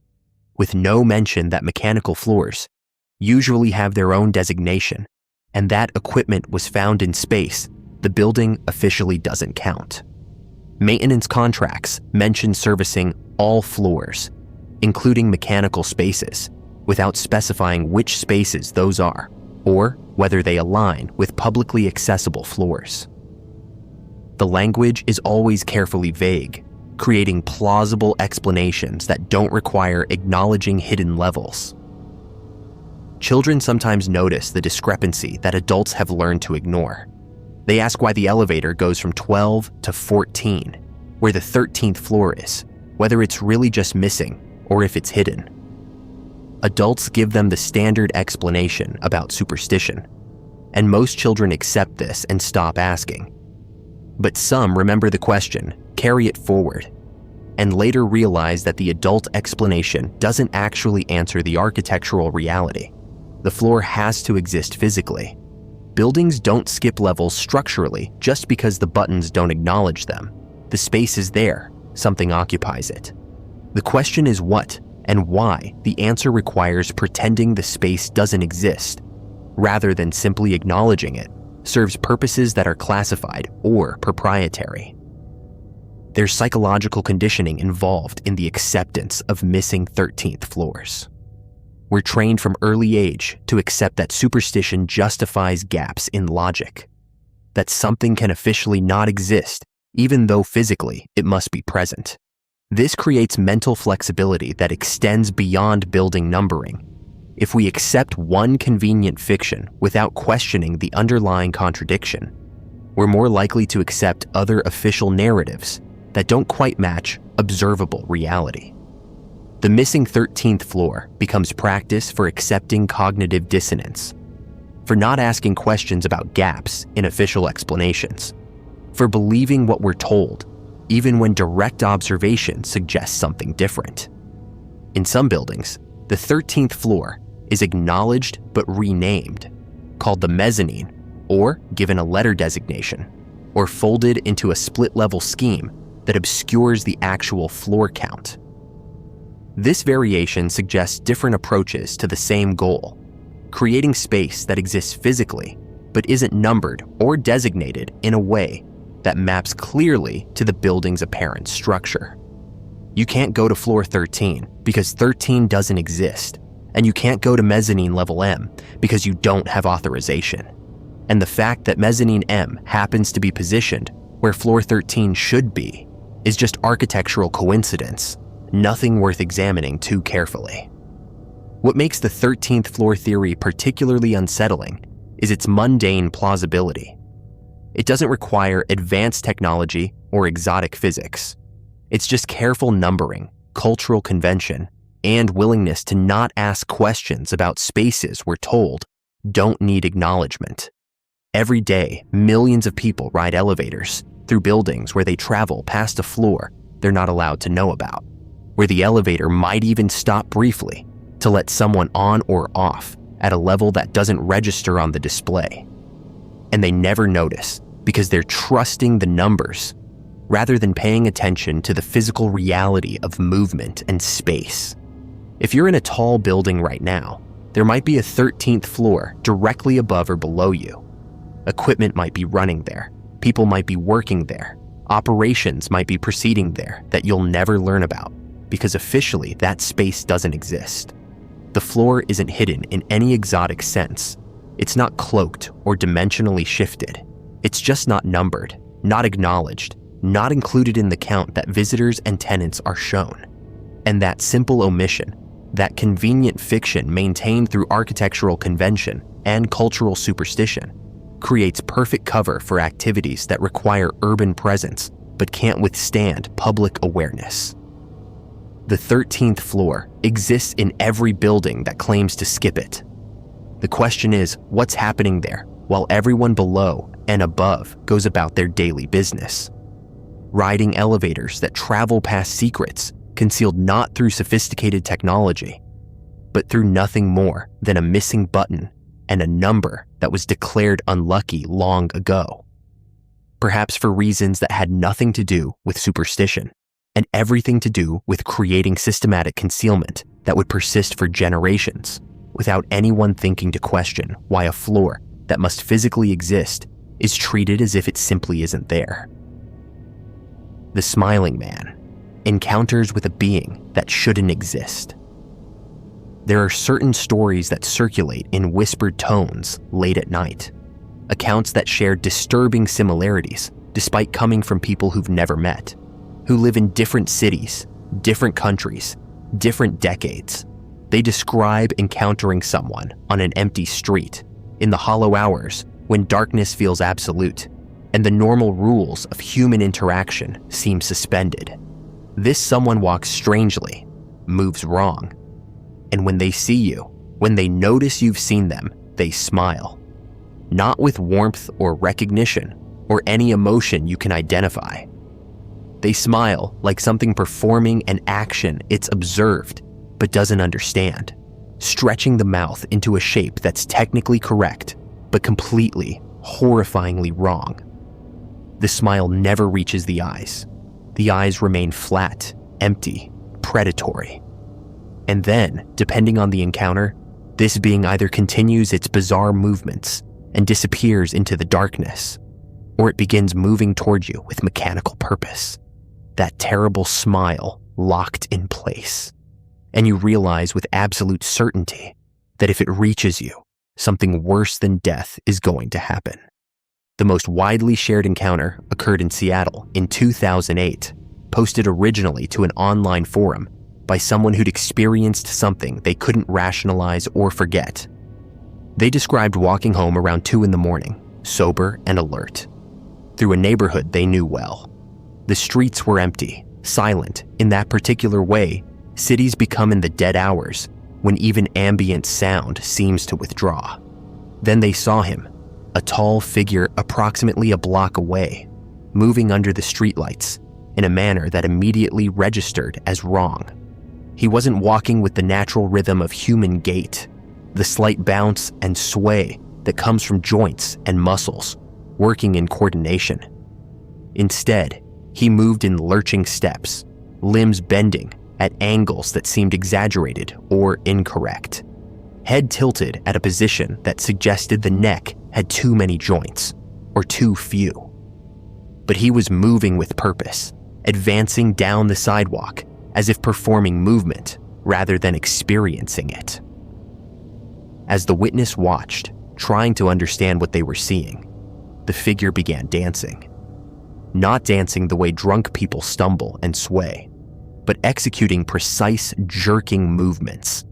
with no mention that mechanical floors usually have their own designation, and that equipment was found in space the building officially doesn't count. Maintenance contracts mention servicing all floors, including mechanical spaces, without specifying which spaces those are, or whether they align with publicly accessible floors. The language is always carefully vague, creating plausible explanations that don't require acknowledging hidden levels. Children sometimes notice the discrepancy that adults have learned to ignore. They ask why the elevator goes from 12 to 14, where the 13th floor is, whether it's really just missing or if it's hidden. Adults give them the standard explanation about superstition, and most children accept this and stop asking. But some remember the question, carry it forward, and later realize that the adult explanation doesn't actually answer the architectural reality. The floor has to exist physically. Buildings don't skip levels structurally just because the buttons don't acknowledge them. The space is there, something occupies it. The question is what and why the answer requires pretending the space doesn't exist, rather than simply acknowledging it, serves purposes that are classified or proprietary. There's psychological conditioning involved in the acceptance of missing 13th floors. We're trained from early age to accept that superstition justifies gaps in logic, that something can officially not exist even though physically it must be present. This creates mental flexibility that extends beyond building numbering. If we accept one convenient fiction without questioning the underlying contradiction, we're more likely to accept other official narratives that don't quite match observable reality. The missing 13th floor becomes practice for accepting cognitive dissonance, for not asking questions about gaps in official explanations, for believing what we're told, even when direct observation suggests something different. In some buildings, the 13th floor is acknowledged but renamed, called the mezzanine, or given a letter designation, or folded into a split-level scheme that obscures the actual floor count. This variation suggests different approaches to the same goal, creating space that exists physically but isn't numbered or designated in a way that maps clearly to the building's apparent structure. You can't go to floor 13 because 13 doesn't exist, and you can't go to mezzanine level M because you don't have authorization. And the fact that mezzanine M happens to be positioned where floor 13 should be is just architectural coincidence, nothing worth examining too carefully. What makes the 13th floor theory particularly unsettling is its mundane plausibility. It doesn't require advanced technology or exotic physics. It's just careful numbering, cultural convention, and willingness to not ask questions about spaces we're told don't need acknowledgement. Every day, millions of people ride elevators through buildings where they travel past a floor they're not allowed to know about, where the elevator might even stop briefly to let someone on or off at a level that doesn't register on the display. And they never notice because they're trusting the numbers rather than paying attention to the physical reality of movement and space. If you're in a tall building right now, there might be a 13th floor directly above or below you. Equipment might be running there, people might be working there, operations might be proceeding there that you'll never learn about because officially that space doesn't exist. The floor isn't hidden in any exotic sense. It's not cloaked or dimensionally shifted. It's just not numbered, not acknowledged, not included in the count that visitors and tenants are shown. And that simple omission, that convenient fiction maintained through architectural convention and cultural superstition, creates perfect cover for activities that require urban presence but can't withstand public awareness. The 13th floor exists in every building that claims to skip it. The question is, what's happening there while everyone below and above goes about their daily business? Riding elevators that travel past secrets concealed not through sophisticated technology, but through nothing more than a missing button and a number that was declared unlucky long ago. Perhaps for reasons that had nothing to do with superstition and everything to do with creating systematic concealment that would persist for generations without anyone thinking to question why a floor that must physically exist is treated as if it simply isn't there. The Smiling Man, encounters with a being that shouldn't exist. There are certain stories that circulate in whispered tones late at night, accounts that share disturbing similarities despite coming from people who've never met, who live in different cities, different countries, different decades. They describe encountering someone on an empty street in the hollow hours when darkness feels absolute and the normal rules of human interaction seem suspended. This someone walks strangely, moves wrong, and when they see you, when they notice you've seen them, they smile. Not with warmth or recognition or any emotion you can identify. They smile like something performing an action it's observed but doesn't understand, stretching the mouth into a shape that's technically correct but completely, horrifyingly wrong. The smile never reaches the eyes. The eyes remain flat, empty, predatory. And then, depending on the encounter, this being either continues its bizarre movements and disappears into the darkness, or it begins moving toward you with mechanical purpose. That terrible smile locked in place. And you realize with absolute certainty that if it reaches you, something worse than death is going to happen. The most widely shared encounter occurred in Seattle in 2008, posted originally to an online forum by someone who'd experienced something they couldn't rationalize or forget. They described walking home around 2 a.m, sober and alert, through a neighborhood they knew well. The streets were empty, silent. In that particular way, cities become in the dead hours when even ambient sound seems to withdraw. Then they saw him, a tall figure approximately a block away, moving under the streetlights in a manner that immediately registered as wrong. He wasn't walking with the natural rhythm of human gait, the slight bounce and sway that comes from joints and muscles working in coordination. Instead, he moved in lurching steps, limbs bending at angles that seemed exaggerated or incorrect, head tilted at a position that suggested the neck had too many joints or too few. But he was moving with purpose, advancing down the sidewalk as if performing movement rather than experiencing it. As the witness watched, trying to understand what they were seeing, the figure began dancing. Not dancing the way drunk people stumble and sway, but executing precise, jerking movements.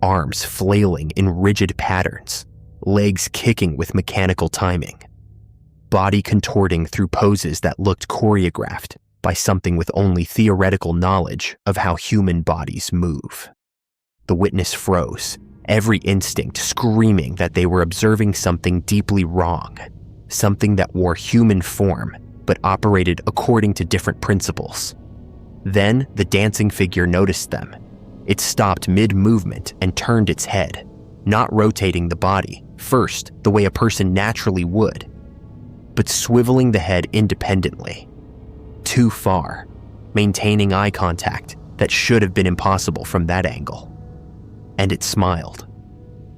Arms flailing in rigid patterns, legs kicking with mechanical timing. body contorting through poses that looked choreographed by something with only theoretical knowledge of how human bodies move. The witness froze, every instinct screaming that they were observing something deeply wrong, something that wore human form but operated according to different principles. Then the dancing figure noticed them. It stopped mid-movement and turned its head, not rotating the body first the way a person naturally would, but swiveling the head independently. Too far, maintaining eye contact that should have been impossible from that angle. And it smiled.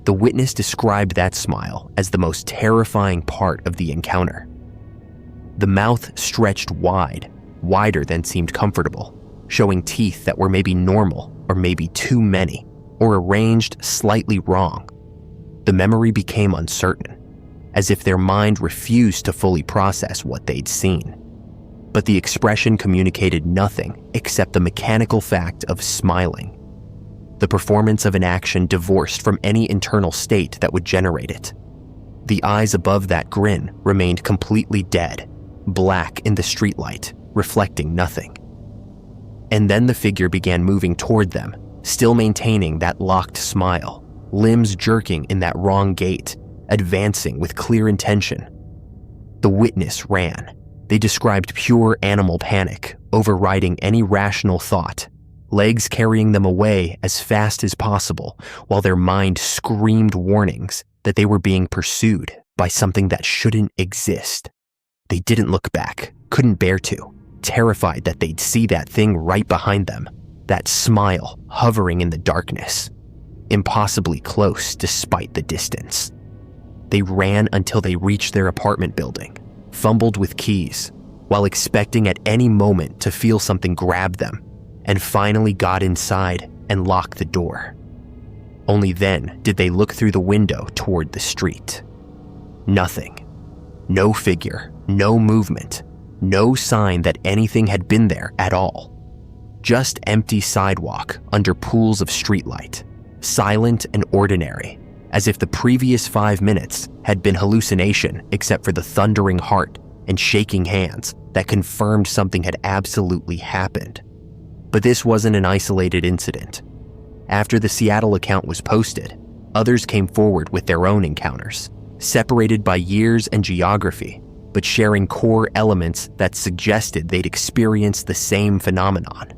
The witness described that smile as the most terrifying part of the encounter. The mouth stretched wide, wider than seemed comfortable, showing teeth that were maybe normal or maybe too many, or arranged slightly wrong. The memory became uncertain, as if their mind refused to fully process what they'd seen. But the expression communicated nothing except the mechanical fact of smiling, the performance of an action divorced from any internal state that would generate it. The eyes above that grin remained completely dead, black in the streetlight, reflecting nothing. And then the figure began moving toward them, still maintaining that locked smile, limbs jerking in that wrong gait, advancing with clear intention. The witness ran. They described pure animal panic, overriding any rational thought, legs carrying them away as fast as possible, while their mind screamed warnings that they were being pursued by something that shouldn't exist. They didn't look back, couldn't bear to, terrified that they'd see that thing right behind them, that smile hovering in the darkness, impossibly close despite the distance. They ran until they reached their apartment building, fumbled with keys, while expecting at any moment to feel something grab them, and finally got inside and locked the door. Only then did they look through the window toward the street. Nothing. No figure, no movement, no sign that anything had been there at all. Just empty sidewalk under pools of streetlight, silent and ordinary, as if the previous 5 minutes had been hallucination except for the thundering heart and shaking hands that confirmed something had absolutely happened. But this wasn't an isolated incident. After the Seattle account was posted, others came forward with their own encounters, separated by years and geography, but sharing core elements that suggested they'd experienced the same phenomenon.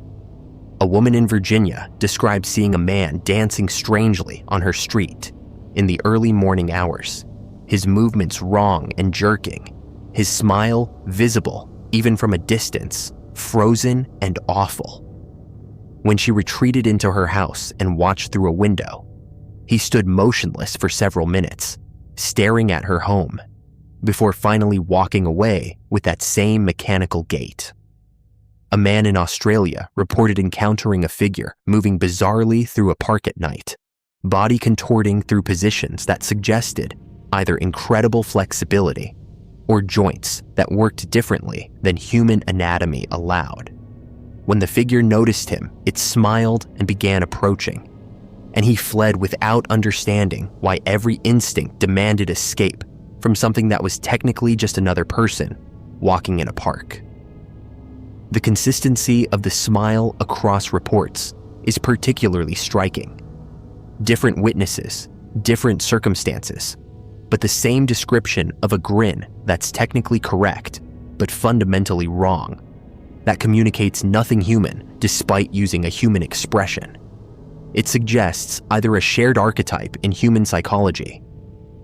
A woman in Virginia described seeing a man dancing strangely on her street in the early morning hours, his movements wrong and jerking, his smile visible even from a distance, frozen and awful. When she retreated into her house and watched through a window, he stood motionless for several minutes, staring at her home, before finally walking away with that same mechanical gait. A man in Australia reported encountering a figure moving bizarrely through a park at night, body contorting through positions that suggested either incredible flexibility or joints that worked differently than human anatomy allowed. When the figure noticed him, it smiled and began approaching, and he fled without understanding why every instinct demanded escape from something that was technically just another person walking in a park. The consistency of the smile across reports is particularly striking. Different witnesses, different circumstances, but the same description of a grin that's technically correct, but fundamentally wrong, that communicates nothing human despite using a human expression. It suggests either a shared archetype in human psychology,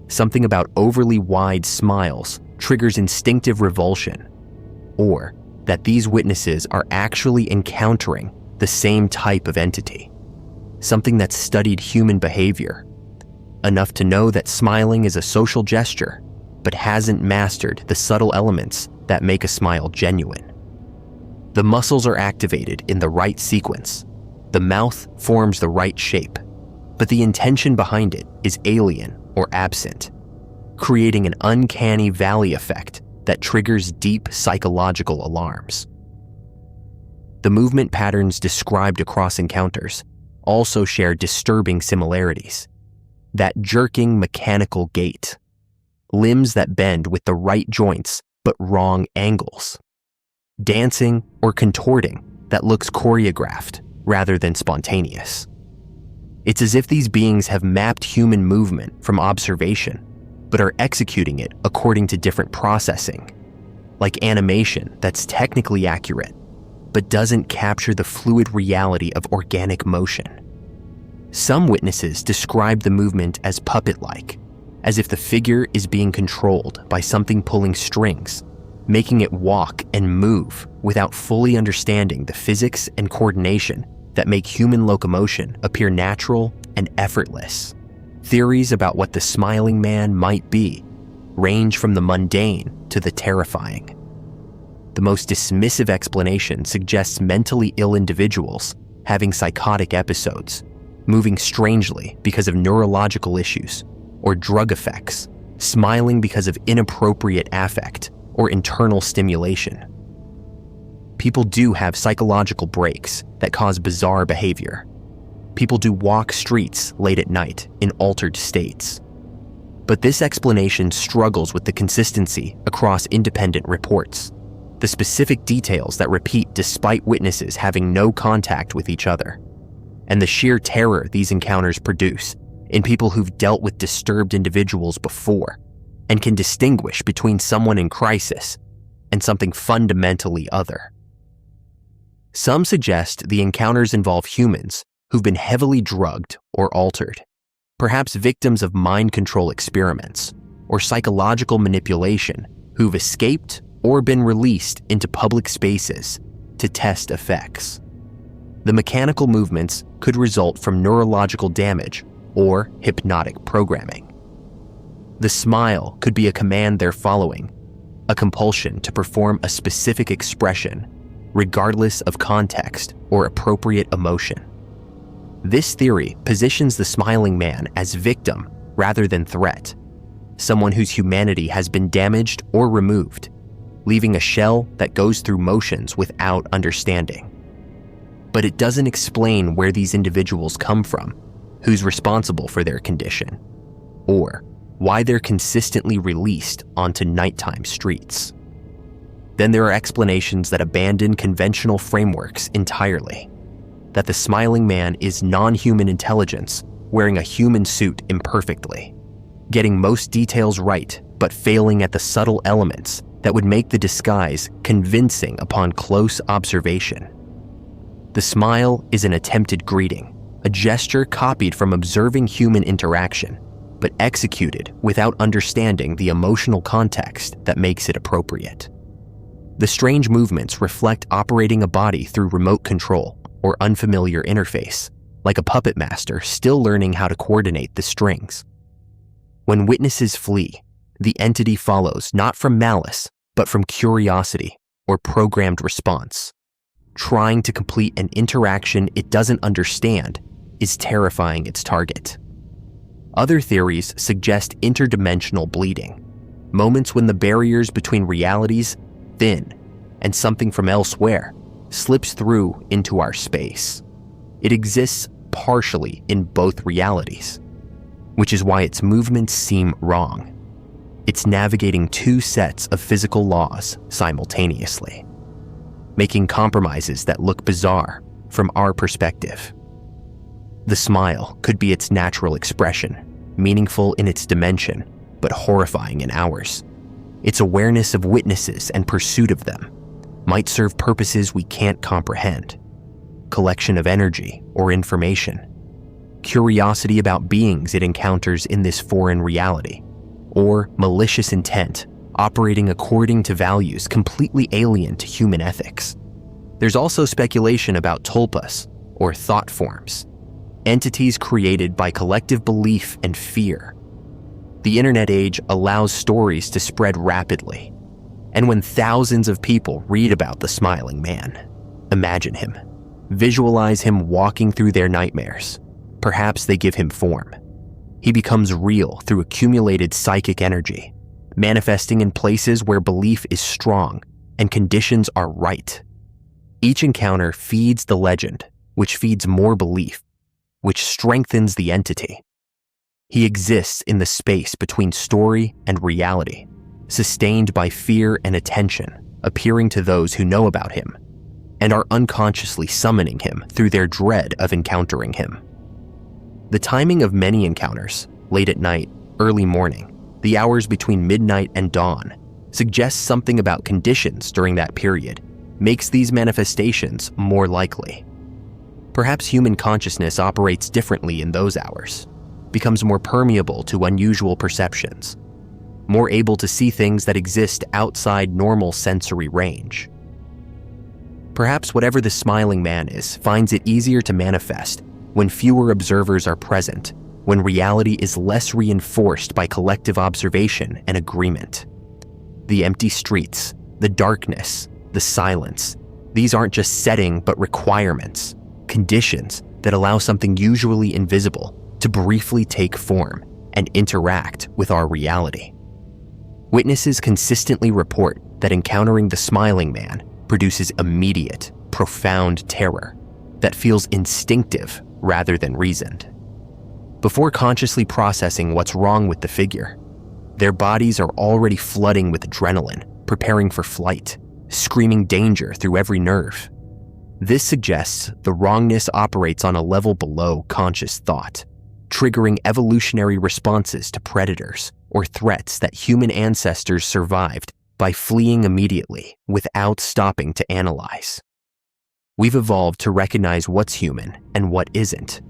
something about overly wide smiles triggers instinctive revulsion, or that these witnesses are actually encountering the same type of entity, something that's studied human behavior, enough to know that smiling is a social gesture, but hasn't mastered the subtle elements that make a smile genuine. The muscles are activated in the right sequence, the mouth forms the right shape, but the intention behind it is alien or absent, creating an uncanny valley effect that triggers deep psychological alarms. The movement patterns described across encounters also share disturbing similarities. That jerking mechanical gait, limbs that bend with the right joints but wrong angles, dancing or contorting that looks choreographed rather than spontaneous. It's as if these beings have mapped human movement from observation, but are executing it according to different processing, like animation that's technically accurate, but doesn't capture the fluid reality of organic motion. Some witnesses describe the movement as puppet-like, as if the figure is being controlled by something pulling strings, making it walk and move without fully understanding the physics and coordination that make human locomotion appear natural and effortless. Theories about what the smiling man might be range from the mundane to the terrifying. The most dismissive explanation suggests mentally ill individuals having psychotic episodes, moving strangely because of neurological issues or drug effects, smiling because of inappropriate affect or internal stimulation. People do have psychological breaks that cause bizarre behavior. People do walk streets late at night in altered states. But this explanation struggles with the consistency across independent reports, the specific details that repeat despite witnesses having no contact with each other, and the sheer terror these encounters produce in people who've dealt with disturbed individuals before and can distinguish between someone in crisis and something fundamentally other. Some suggest the encounters involve humans who've been heavily drugged or altered, perhaps victims of mind control experiments or psychological manipulation who've escaped or been released into public spaces to test effects. The mechanical movements could result from neurological damage or hypnotic programming. The smile could be a command they're following, a compulsion to perform a specific expression, regardless of context or appropriate emotion. This theory positions the smiling man as victim rather than threat, someone whose humanity has been damaged or removed, leaving a shell that goes through motions without understanding. But it doesn't explain where these individuals come from, who's responsible for their condition, or why they're consistently released onto nighttime streets. Then there are explanations that abandon conventional frameworks entirely, that the smiling man is non-human intelligence wearing a human suit imperfectly, getting most details right but failing at the subtle elements that would make the disguise convincing upon close observation. The smile is an attempted greeting, a gesture copied from observing human interaction, but executed without understanding the emotional context that makes it appropriate. The strange movements reflect operating a body through remote control or unfamiliar interface, like a puppet master still learning how to coordinate the strings. When witnesses flee, the entity follows not from malice, but from curiosity or programmed response. Trying to complete an interaction it doesn't understand is terrifying its target. Other theories suggest interdimensional bleeding, moments when the barriers between realities thin and something from elsewhere slips through into our space. It exists partially in both realities, which is why its movements seem wrong. It's navigating two sets of physical laws simultaneously, making compromises that look bizarre from our perspective. The smile could be its natural expression, meaningful in its dimension, but horrifying in ours. Its awareness of witnesses and pursuit of them might serve purposes we can't comprehend. Collection of energy or information, curiosity about beings it encounters in this foreign reality, or malicious intent operating according to values completely alien to human ethics. There's also speculation about tulpas, or thought forms, entities created by collective belief and fear. The internet age allows stories to spread rapidly, and when thousands of people read about the smiling man, imagine him, visualize him walking through their nightmares. Perhaps they give him form. He becomes real through accumulated psychic energy, manifesting in places where belief is strong and conditions are right. Each encounter feeds the legend, which feeds more belief, which strengthens the entity. He exists in the space between story and reality, sustained by fear and attention, appearing to those who know about him, and are unconsciously summoning him through their dread of encountering him. The timing of many encounters, late at night, early morning, the hours between midnight and dawn, suggests something about conditions during that period, makes these manifestations more likely. Perhaps human consciousness operates differently in those hours, becomes more permeable to unusual perceptions, more able to see things that exist outside normal sensory range. Perhaps whatever the smiling man is finds it easier to manifest when fewer observers are present, when reality is less reinforced by collective observation and agreement. The empty streets, the darkness, the silence, these aren't just setting but requirements, conditions that allow something usually invisible to briefly take form and interact with our reality. Witnesses consistently report that encountering the smiling man produces immediate, profound terror that feels instinctive rather than reasoned. Before consciously processing what's wrong with the figure, their bodies are already flooding with adrenaline, preparing for flight, screaming danger through every nerve. This suggests the wrongness operates on a level below conscious thought, triggering evolutionary responses to predators or threats that human ancestors survived by fleeing immediately without stopping to analyze. We've evolved to recognize what's human and what isn't,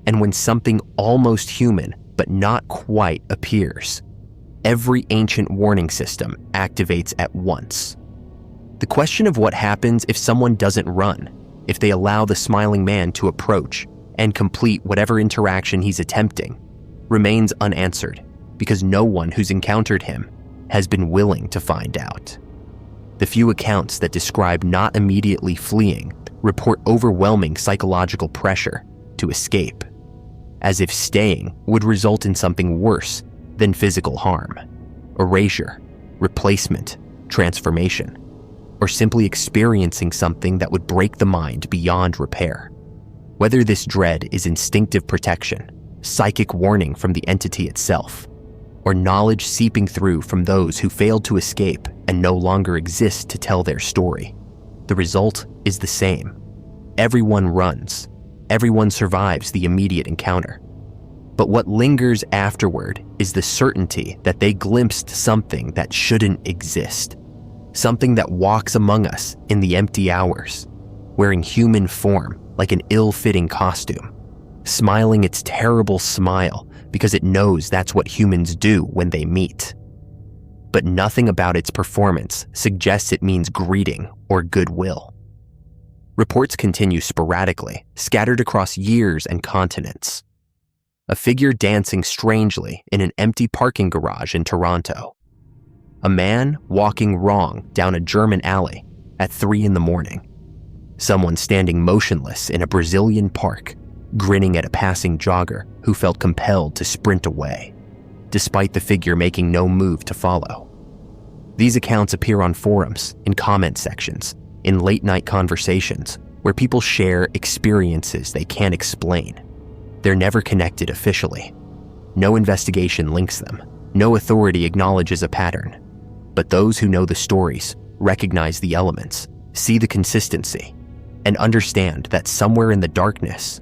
and when something almost human but not quite appears, every ancient warning system activates at once. The question of what happens if someone doesn't run, if they allow the smiling man to approach and complete whatever interaction he's attempting, remains unanswered because no one who's encountered him has been willing to find out. The few accounts that describe not immediately fleeing report overwhelming psychological pressure to escape, as if staying would result in something worse than physical harm, erasure, replacement, transformation, or simply experiencing something that would break the mind beyond repair. Whether this dread is instinctive protection, psychic warning from the entity itself, or knowledge seeping through from those who failed to escape and no longer exist to tell their story, the result is the same. Everyone runs. Everyone survives the immediate encounter. But what lingers afterward is the certainty that they glimpsed something that shouldn't exist, something that walks among us in the empty hours, wearing human form like an ill-fitting costume, smiling its terrible smile because it knows that's what humans do when they meet. But nothing about its performance suggests it means greeting or goodwill. Reports continue sporadically, scattered across years and continents. A figure dancing strangely in an empty parking garage in Toronto. A man walking wrong down a German alley at 3 a.m. Someone standing motionless in a Brazilian park, grinning at a passing jogger who felt compelled to sprint away, despite the figure making no move to follow. These accounts appear on forums, in comment sections, in late-night conversations where people share experiences they can't explain. They're never connected officially. No investigation links them. No authority acknowledges a pattern. But those who know the stories recognize the elements, see the consistency, and understand that somewhere in the darkness,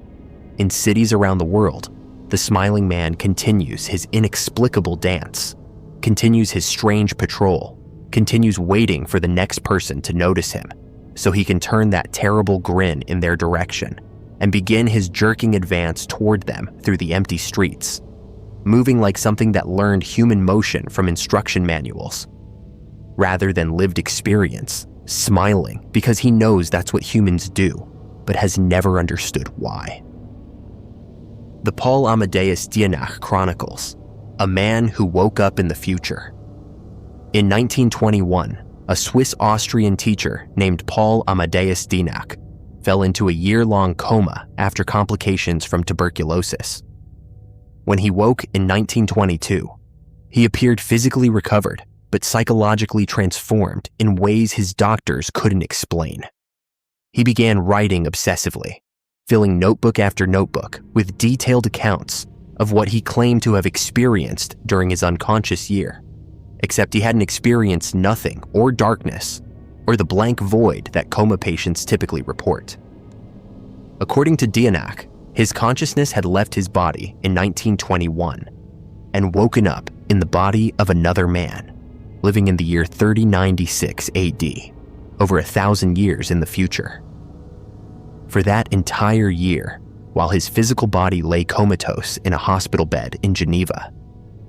in cities around the world, the smiling man continues his inexplicable dance, continues his strange patrol, continues waiting for the next person to notice him, so he can turn that terrible grin in their direction and begin his jerking advance toward them through the empty streets, moving like something that learned human motion from instruction manuals, rather than lived experience, smiling because he knows that's what humans do, but has never understood why. The Paul Amadeus Dienach Chronicles, a man who woke up in the future. In 1921, a Swiss-Austrian teacher named Paul Amadeus Dienach fell into a year-long coma after complications from tuberculosis. When he woke in 1922, he appeared physically recovered but psychologically transformed in ways his doctors couldn't explain. He began writing obsessively, filling notebook after notebook with detailed accounts of what he claimed to have experienced during his unconscious year, except he hadn't experienced nothing or darkness or the blank void that coma patients typically report. According to Dianak, his consciousness had left his body in 1921 and woken up in the body of another man, living in the year 3096 AD, over 1,000 years in the future. For that entire year, while his physical body lay comatose in a hospital bed in Geneva,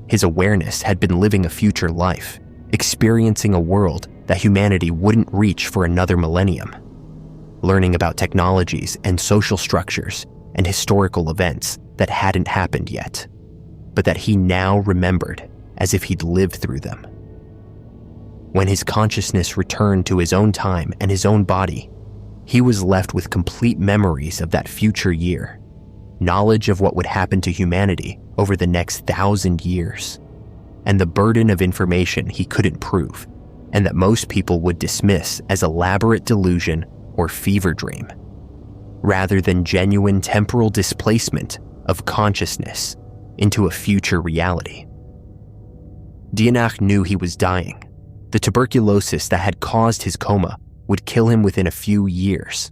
his awareness had been living a future life, experiencing a world that humanity wouldn't reach for another millennium, learning about technologies and social structures and historical events that hadn't happened yet, but that he now remembered as if he'd lived through them. When his consciousness returned to his own time and his own body, he was left with complete memories of that future year, knowledge of what would happen to humanity over the next 1,000 years, and the burden of information he couldn't prove, and that most people would dismiss as elaborate delusion or fever dream, rather than genuine temporal displacement of consciousness into a future reality. Dianak knew he was dying. The tuberculosis that had caused his coma would kill him within a few years,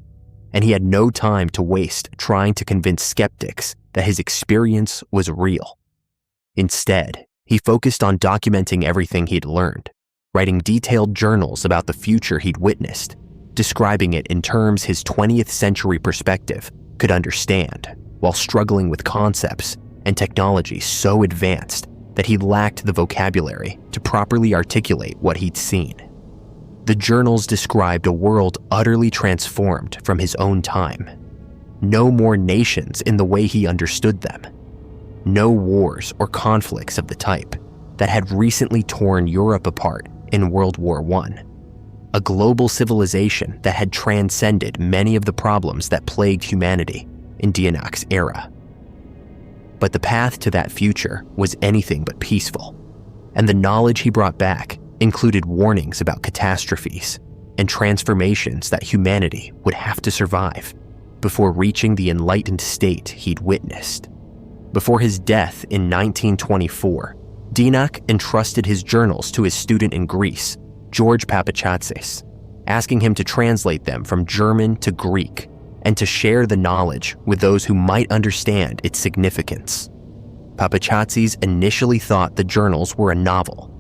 and he had no time to waste trying to convince skeptics that his experience was real. Instead, he focused on documenting everything he'd learned, writing detailed journals about the future he'd witnessed, describing it in terms his 20th century perspective could understand, while struggling with concepts and technology so advanced that he lacked the vocabulary to properly articulate what he'd seen. The journals described a world utterly transformed from his own time. No more nations in the way he understood them. No wars or conflicts of the type that had recently torn Europe apart in World War I. A global civilization that had transcended many of the problems that plagued humanity in Dianak's era. But the path to that future was anything but peaceful, and the knowledge he brought back included warnings about catastrophes and transformations that humanity would have to survive before reaching the enlightened state he'd witnessed. Before his death in 1924, Dianak entrusted his journals to his student in Greece, George Papachazis, asking him to translate them from German to Greek and to share the knowledge with those who might understand its significance. Papachazis initially thought the journals were a novel,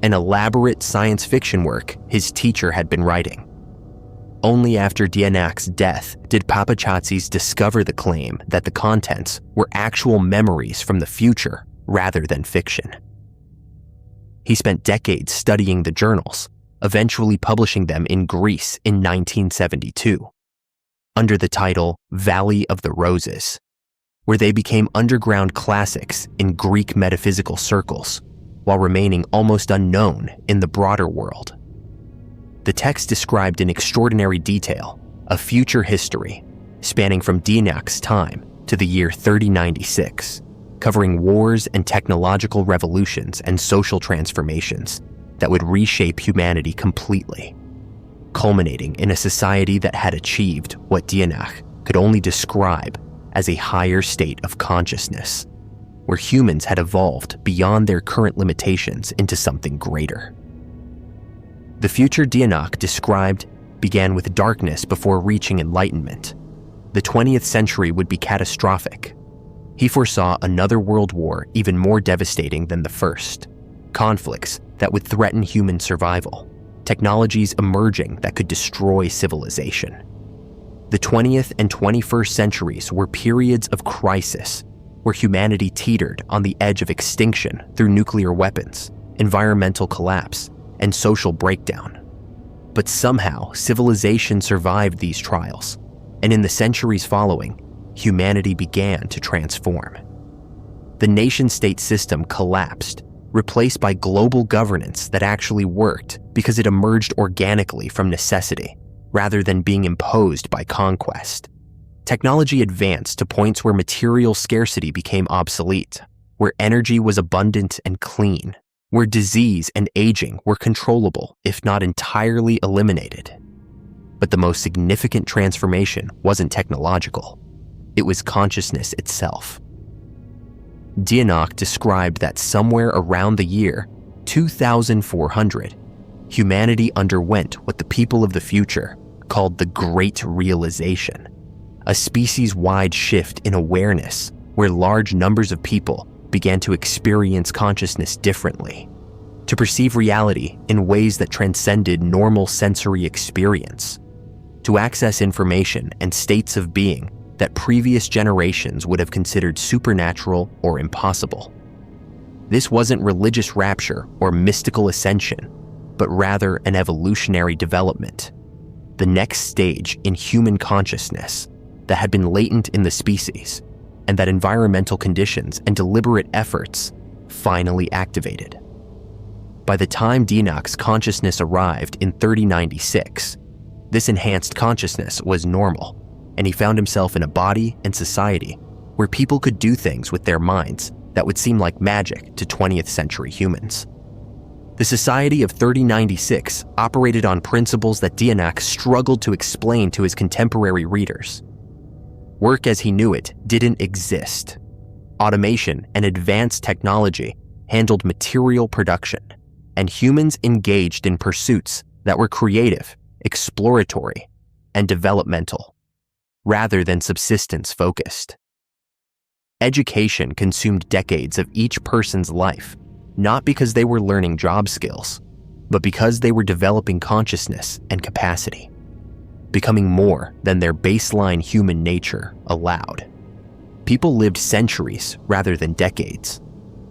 an elaborate science fiction work his teacher had been writing. Only after Dianak's death did Papachazis discover the claim that the contents were actual memories from the future rather than fiction. He spent decades studying the journals, eventually publishing them in Greece in 1972, under the title Valley of the Roses, where they became underground classics in Greek metaphysical circles, while remaining almost unknown in the broader world. The text described in extraordinary detail a future history spanning from Dianak's time to the year 3096, covering wars and technological revolutions and social transformations that would reshape humanity completely, culminating in a society that had achieved what Dianak could only describe as a higher state of consciousness, where humans had evolved beyond their current limitations into something greater. The future Dianak described began with darkness before reaching enlightenment. The 20th century would be catastrophic. He foresaw another world war even more devastating than the first, conflicts that would threaten human survival, technologies emerging that could destroy civilization. The 20th and 21st centuries were periods of crisis, where humanity teetered on the edge of extinction through nuclear weapons, environmental collapse, and social breakdown. But somehow, civilization survived these trials, and in the centuries following, humanity began to transform. The nation-state system collapsed, replaced by global governance that actually worked because it emerged organically from necessity, rather than being imposed by conquest. Technology advanced to points where material scarcity became obsolete, where energy was abundant and clean, where disease and aging were controllable, if not entirely eliminated. But the most significant transformation wasn't technological. It was consciousness itself. Dienach described that somewhere around the year 2400, humanity underwent what the people of the future called the Great Realization, a species-wide shift in awareness where large numbers of people began to experience consciousness differently, to perceive reality in ways that transcended normal sensory experience, to access information and states of being that previous generations would have considered supernatural or impossible. This wasn't religious rapture or mystical ascension, but rather an evolutionary development, the next stage in human consciousness that had been latent in the species and that environmental conditions and deliberate efforts finally activated. By the time Dienach's consciousness arrived in 3096, this enhanced consciousness was normal, and he found himself in a body and society where people could do things with their minds that would seem like magic to 20th century humans. The society of 3096 operated on principles that Dienach struggled to explain to his contemporary readers. Work as he knew it didn't exist. Automation and advanced technology handled material production, and humans engaged in pursuits that were creative, exploratory, and developmental, rather than subsistence-focused. Education consumed decades of each person's life, not because they were learning job skills, but because they were developing consciousness and capacity, becoming more than their baseline human nature allowed. People lived centuries rather than decades,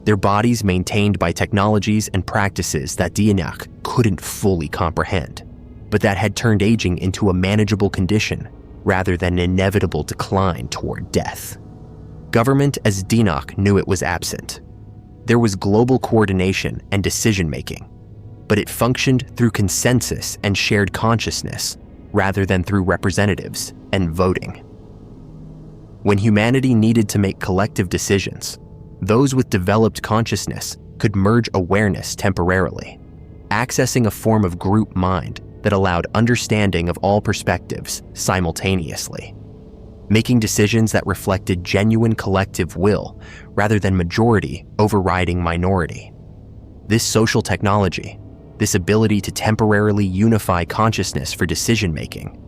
their bodies maintained by technologies and practices that Dienach couldn't fully comprehend, but that had turned aging into a manageable condition rather than an inevitable decline toward death. Government as Dienach knew it was absent. There was global coordination and decision-making, but it functioned through consensus and shared consciousness rather than through representatives and voting. When humanity needed to make collective decisions, those with developed consciousness could merge awareness temporarily, accessing a form of group mind that allowed understanding of all perspectives simultaneously, making decisions that reflected genuine collective will rather than majority overriding minority. This social technology, this ability to temporarily unify consciousness for decision-making,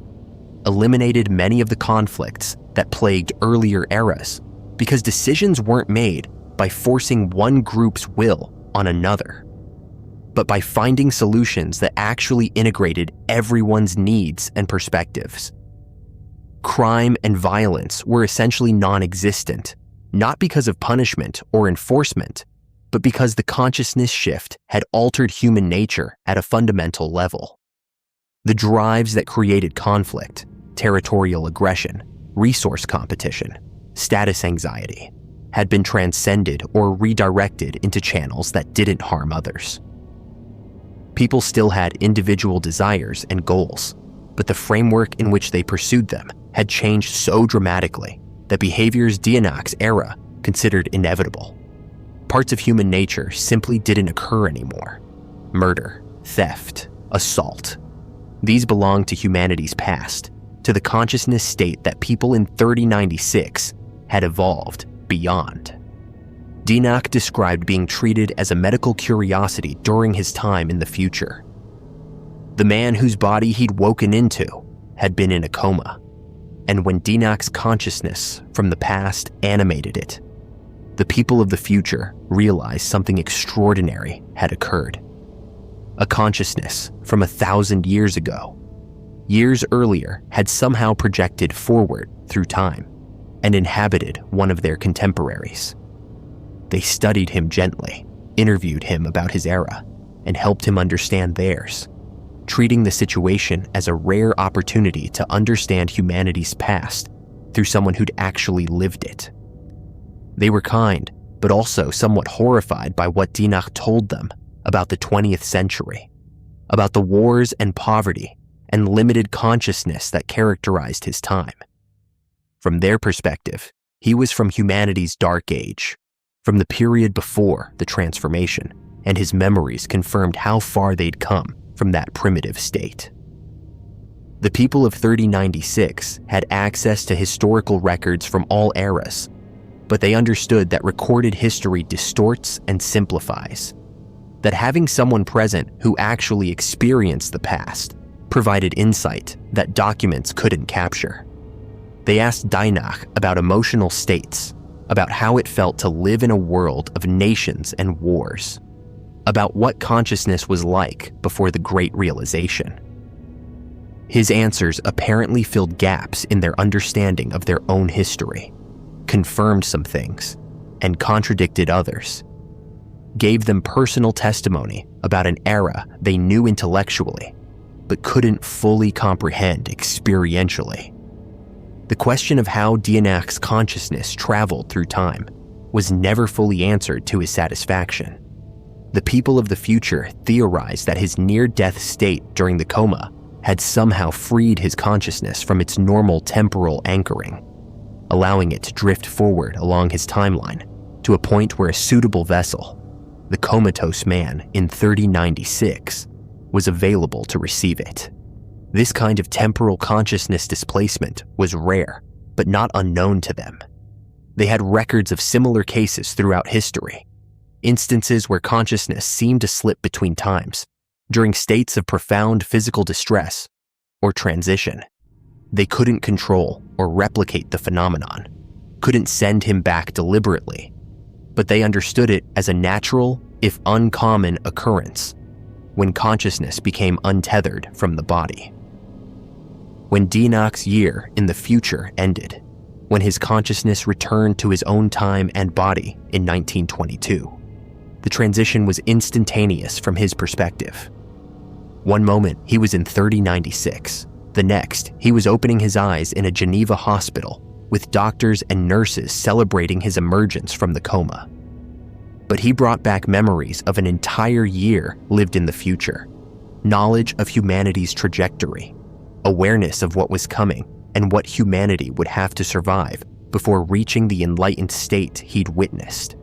eliminated many of the conflicts that plagued earlier eras because decisions weren't made by forcing one group's will on another, but by finding solutions that actually integrated everyone's needs and perspectives. Crime and violence were essentially non-existent, not because of punishment or enforcement, but because the consciousness shift had altered human nature at a fundamental level. The drives that created conflict, territorial aggression, resource competition, status anxiety, had been transcended or redirected into channels that didn't harm others. People still had individual desires and goals, but the framework in which they pursued them had changed so dramatically that behaviors Dienach's era considered inevitable. Parts of human nature simply didn't occur anymore. Murder, theft, assault. These belonged to humanity's past, to the consciousness state that people in 3096 had evolved beyond. Dienach described being treated as a medical curiosity during his time in the future. The man whose body he'd woken into had been in a coma, and when Dienach's consciousness from the past animated it, the people of the future realized something extraordinary had occurred. A consciousness from 1,000 years ago, years earlier, had somehow projected forward through time and inhabited one of their contemporaries. They studied him gently, interviewed him about his era, and helped him understand theirs, treating the situation as a rare opportunity to understand humanity's past through someone who'd actually lived it. They were kind, but also somewhat horrified by what Dienach told them about the 20th century, about the wars and poverty and limited consciousness that characterized his time. From their perspective, he was from humanity's dark age, from the period before the transformation, and his memories confirmed how far they'd come from that primitive state. The people of 3096 had access to historical records from all eras, But they understood that recorded history distorts and simplifies, that having someone present who actually experienced the past provided insight that documents couldn't capture. They asked Dynach about emotional states, about how it felt to live in a world of nations and wars, about what consciousness was like before the Great Realization. His answers apparently filled gaps in their understanding of their own history, confirmed some things, and contradicted others, gave them personal testimony about an era they knew intellectually, but couldn't fully comprehend experientially. The question of how Dynach's consciousness traveled through time was never fully answered to his satisfaction. The people of the future theorized that his near-death state during the coma had somehow freed his consciousness from its normal temporal anchoring, allowing it to drift forward along his timeline to a point where a suitable vessel, the comatose man in 3096, was available to receive it. This kind of temporal consciousness displacement was rare, but not unknown to them. They had records of similar cases throughout history, instances where consciousness seemed to slip between times, during states of profound physical distress or transition. They couldn't control or replicate the phenomenon, couldn't send him back deliberately, but they understood it as a natural, if uncommon, occurrence when consciousness became untethered from the body. When Dynach's year in the future ended, when his consciousness returned to his own time and body in 1922, the transition was instantaneous from his perspective. One moment, he was in 3096. The next, he was opening his eyes in a Geneva hospital with doctors and nurses celebrating his emergence from the coma. But he brought back memories of an entire year lived in the future, knowledge of humanity's trajectory, awareness of what was coming and what humanity would have to survive before reaching the enlightened state he'd witnessed.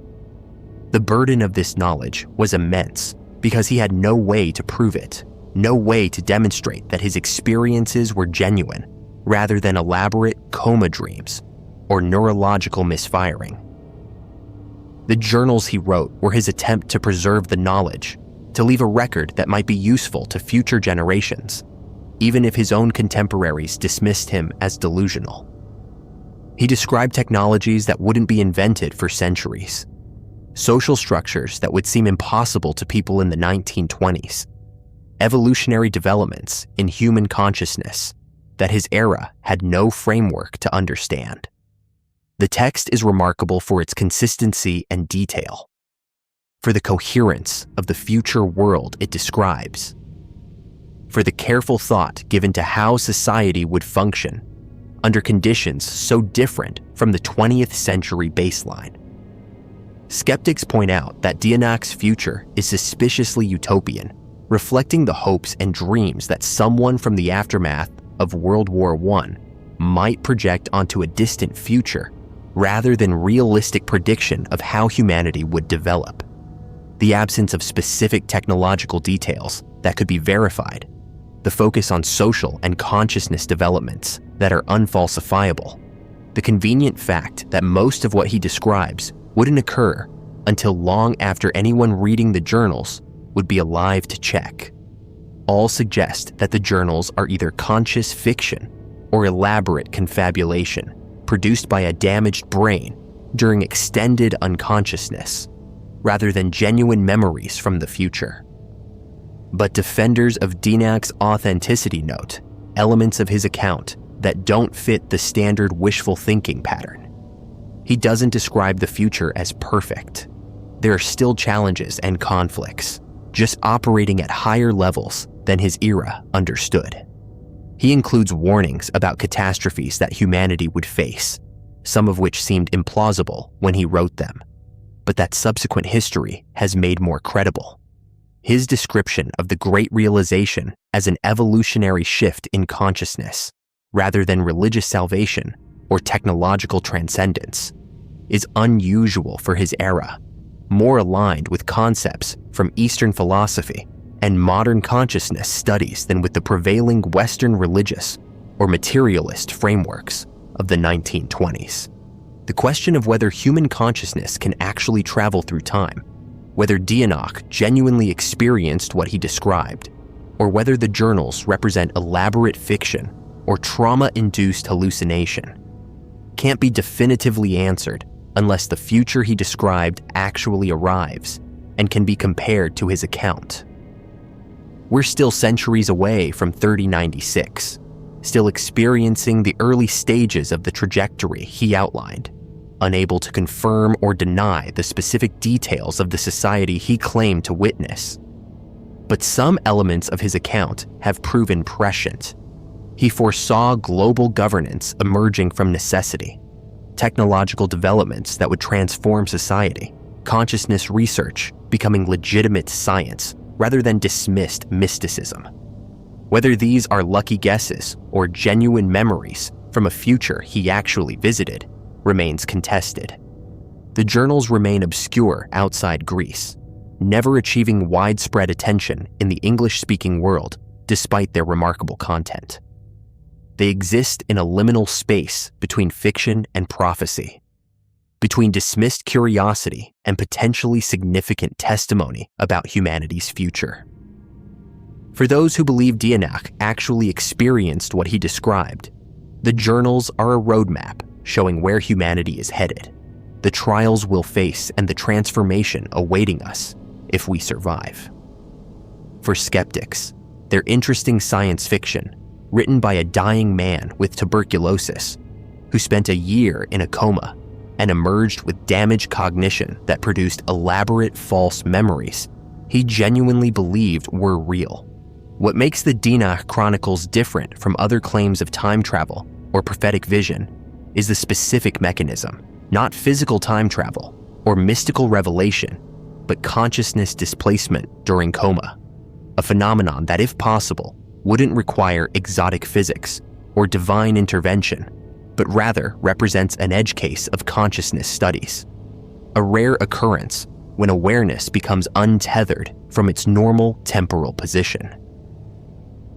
The burden of this knowledge was immense because he had no way to prove it, no way to demonstrate that his experiences were genuine rather than elaborate coma dreams or neurological misfiring. The journals he wrote were his attempt to preserve the knowledge, to leave a record that might be useful to future generations, even if his own contemporaries dismissed him as delusional. He described technologies that wouldn't be invented for centuries, social structures that would seem impossible to people in the 1920s, evolutionary developments in human consciousness that his era had no framework to understand. The text is remarkable for its consistency and detail, for the coherence of the future world it describes, for the careful thought given to how society would function under conditions so different from the 20th century baseline. Skeptics point out that Dynach's future is suspiciously utopian, reflecting the hopes and dreams that someone from the aftermath of World War I might project onto a distant future rather than realistic prediction of how humanity would develop. The absence of specific technological details that could be verified, the focus on social and consciousness developments that are unfalsifiable, the convenient fact that most of what he describes wouldn't occur until long after anyone reading the journals would be alive to check, all suggest that the journals are either conscious fiction or elaborate confabulation produced by a damaged brain during extended unconsciousness, rather than genuine memories from the future. But defenders of Dynach's authenticity note elements of his account that don't fit the standard wishful thinking pattern. He doesn't describe the future as perfect. There are still challenges and conflicts, just operating at higher levels than his era understood. He includes warnings about catastrophes that humanity would face, some of which seemed implausible when he wrote them, but that subsequent history has made more credible. His description of the Great Realization as an evolutionary shift in consciousness, rather than religious salvation or technological transcendence, is unusual for his era, more aligned with concepts from Eastern philosophy and modern consciousness studies than with the prevailing Western religious or materialist frameworks of the 1920s. The question of whether human consciousness can actually travel through time, whether Dienach genuinely experienced what he described, or whether the journals represent elaborate fiction or trauma-induced hallucination, can't be definitively answered unless the future he described actually arrives and can be compared to his account. We're still centuries away from 3096, still experiencing the early stages of the trajectory he outlined, unable to confirm or deny the specific details of the society he claimed to witness. But some elements of his account have proven prescient. He foresaw global governance emerging from necessity, technological developments that would transform society, consciousness research becoming legitimate science rather than dismissed mysticism. Whether these are lucky guesses or genuine memories from a future he actually visited remains contested. The journals remain obscure outside Greece, never achieving widespread attention in the English-speaking world despite their remarkable content. They exist in a liminal space between fiction and prophecy, between dismissed curiosity and potentially significant testimony about humanity's future. For those who believe Dienach actually experienced what he described, the journals are a roadmap showing where humanity is headed, the trials we'll face, and the transformation awaiting us if we survive. For skeptics, they're interesting science fiction written by a dying man with tuberculosis who spent a year in a coma and emerged with damaged cognition that produced elaborate false memories he genuinely believed were real. What makes the Dienach Chronicles different from other claims of time travel or prophetic vision is the specific mechanism, not physical time travel or mystical revelation, but consciousness displacement during coma, a phenomenon that, if possible, wouldn't require exotic physics or divine intervention, but rather represents an edge case of consciousness studies, a rare occurrence when awareness becomes untethered from its normal temporal position.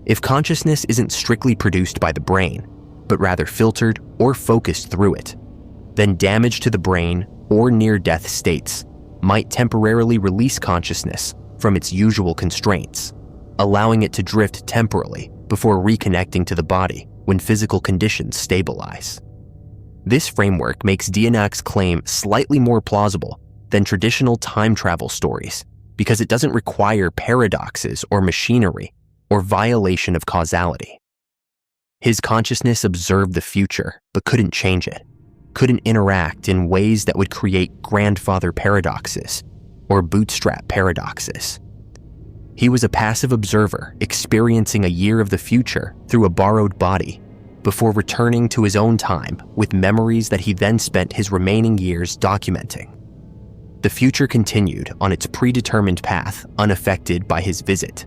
If consciousness isn't strictly produced by the brain, but rather filtered or focused through it, then damage to the brain or near-death states might temporarily release consciousness from its usual constraints, allowing it to drift temporally before reconnecting to the body when physical conditions stabilize. This framework makes Dienach's claim slightly more plausible than traditional time travel stories because it doesn't require paradoxes or machinery or violation of causality. His consciousness observed the future but couldn't change it, couldn't interact in ways that would create grandfather paradoxes or bootstrap paradoxes. He was a passive observer experiencing a year of the future through a borrowed body before returning to his own time with memories that he then spent his remaining years documenting. The future continued on its predetermined path unaffected by his visit,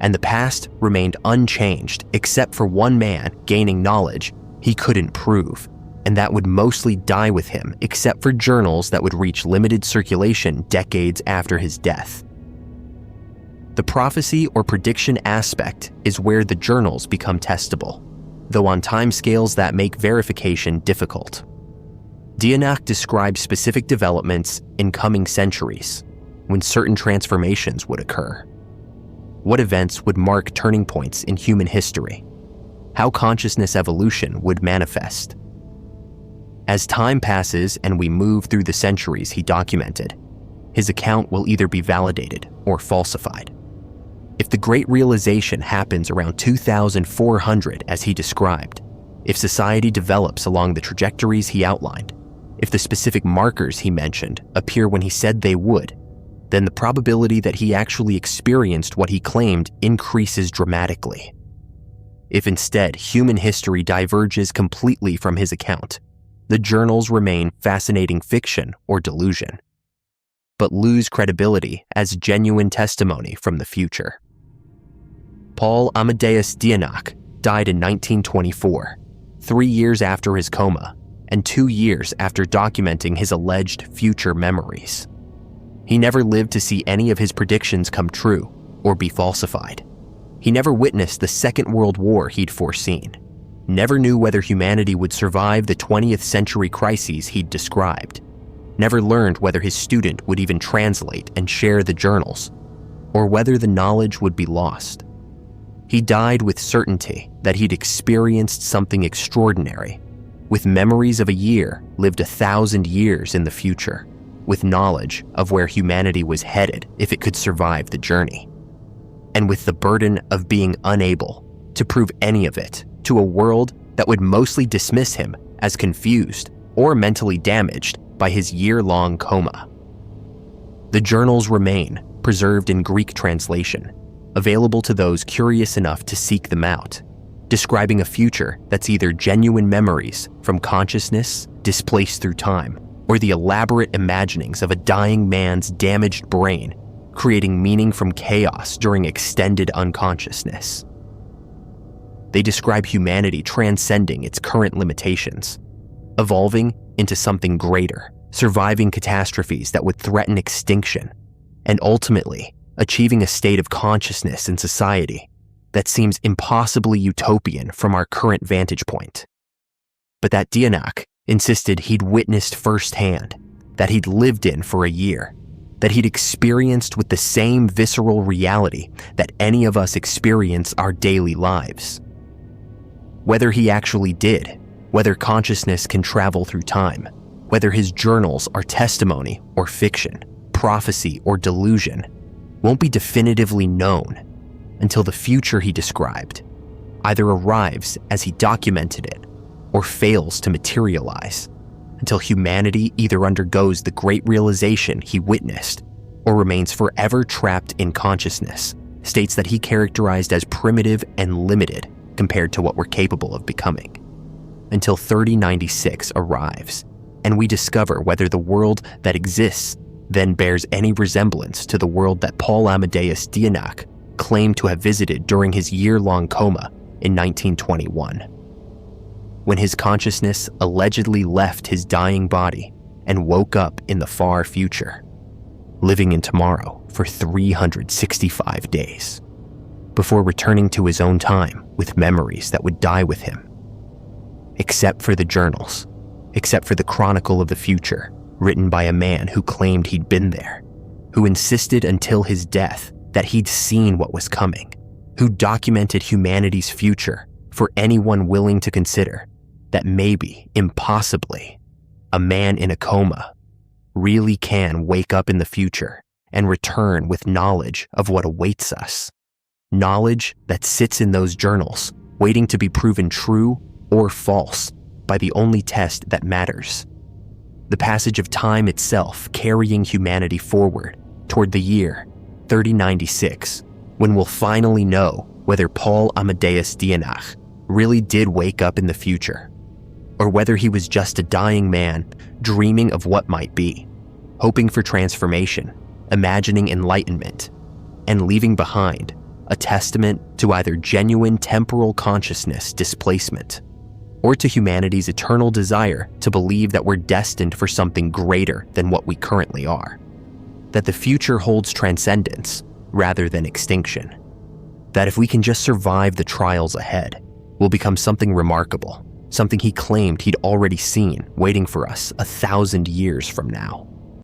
and the past remained unchanged except for one man gaining knowledge he couldn't prove, and that would mostly die with him except for journals that would reach limited circulation decades after his death. The prophecy or prediction aspect is where the journals become testable, though on timescales that make verification difficult. Dienach describes specific developments in coming centuries, when certain transformations would occur. What events would mark turning points in human history? How consciousness evolution would manifest? As time passes and we move through the centuries he documented, his account will either be validated or falsified. If the Great Realization happens around 2400 as he described, if society develops along the trajectories he outlined, if the specific markers he mentioned appear when he said they would, then the probability that he actually experienced what he claimed increases dramatically. If instead human history diverges completely from his account, the journals remain fascinating fiction or delusion, but lose credibility as genuine testimony from the future. Paul Amadeus Dienach died in 1924, 3 years after his coma, and 2 years after documenting his alleged future memories. He never lived to see any of his predictions come true or be falsified. He never witnessed the Second World War he'd foreseen. never knew whether humanity would survive the 20th century crises he'd described, never learned whether his student would even translate and share the journals, or whether the knowledge would be lost. He died with certainty that he'd experienced something extraordinary, with memories of a year lived 1,000 years in the future, with knowledge of where humanity was headed if it could survive the journey, and with the burden of being unable to prove any of it to a world that would mostly dismiss him as confused or mentally damaged by his year-long coma. The journals remain preserved in Greek translation, available to those curious enough to seek them out, describing a future that's either genuine memories from consciousness displaced through time, or the elaborate imaginings of a dying man's damaged brain creating meaning from chaos during extended unconsciousness. They describe humanity transcending its current limitations, evolving into something greater, surviving catastrophes that would threaten extinction, and ultimately achieving a state of consciousness in society that seems impossibly utopian from our current vantage point. But that Dianak insisted he'd witnessed firsthand, that he'd lived in for a year, that he'd experienced with the same visceral reality that any of us experience our daily lives. Whether he actually did, whether consciousness can travel through time, whether his journals are testimony or fiction, prophecy or delusion, won't be definitively known until the future he described either arrives as he documented it or fails to materialize, until humanity either undergoes the great realization he witnessed or remains forever trapped in consciousness, states that he characterized as primitive and limited compared to what we're capable of becoming, until 3096 arrives and we discover whether the world that exists then bears any resemblance to the world that Paul Amadeus Dianak claimed to have visited during his year-long coma in 1921. When his consciousness allegedly left his dying body and woke up in the far future, living in tomorrow for 365 days, before returning to his own time with memories that would die with him. Except for the journals, except for the chronicle of the future, written by a man who claimed he'd been there, who insisted until his death that he'd seen what was coming, who documented humanity's future for anyone willing to consider that maybe, impossibly, a man in a coma really can wake up in the future and return with knowledge of what awaits us. Knowledge that sits in those journals, waiting to be proven true or false by the only test that matters. The passage of time itself carrying humanity forward toward the year 3096, when we'll finally know whether Paul Amadeus Dianak really did wake up in the future, or whether he was just a dying man dreaming of what might be, hoping for transformation, imagining enlightenment, and leaving behind a testament to either genuine temporal consciousness displacement or to humanity's eternal desire to believe that we're destined for something greater than what we currently are, that the future holds transcendence rather than extinction, that if we can just survive the trials ahead, we'll become something remarkable, something he claimed he'd already seen waiting for us 1,000 years from now.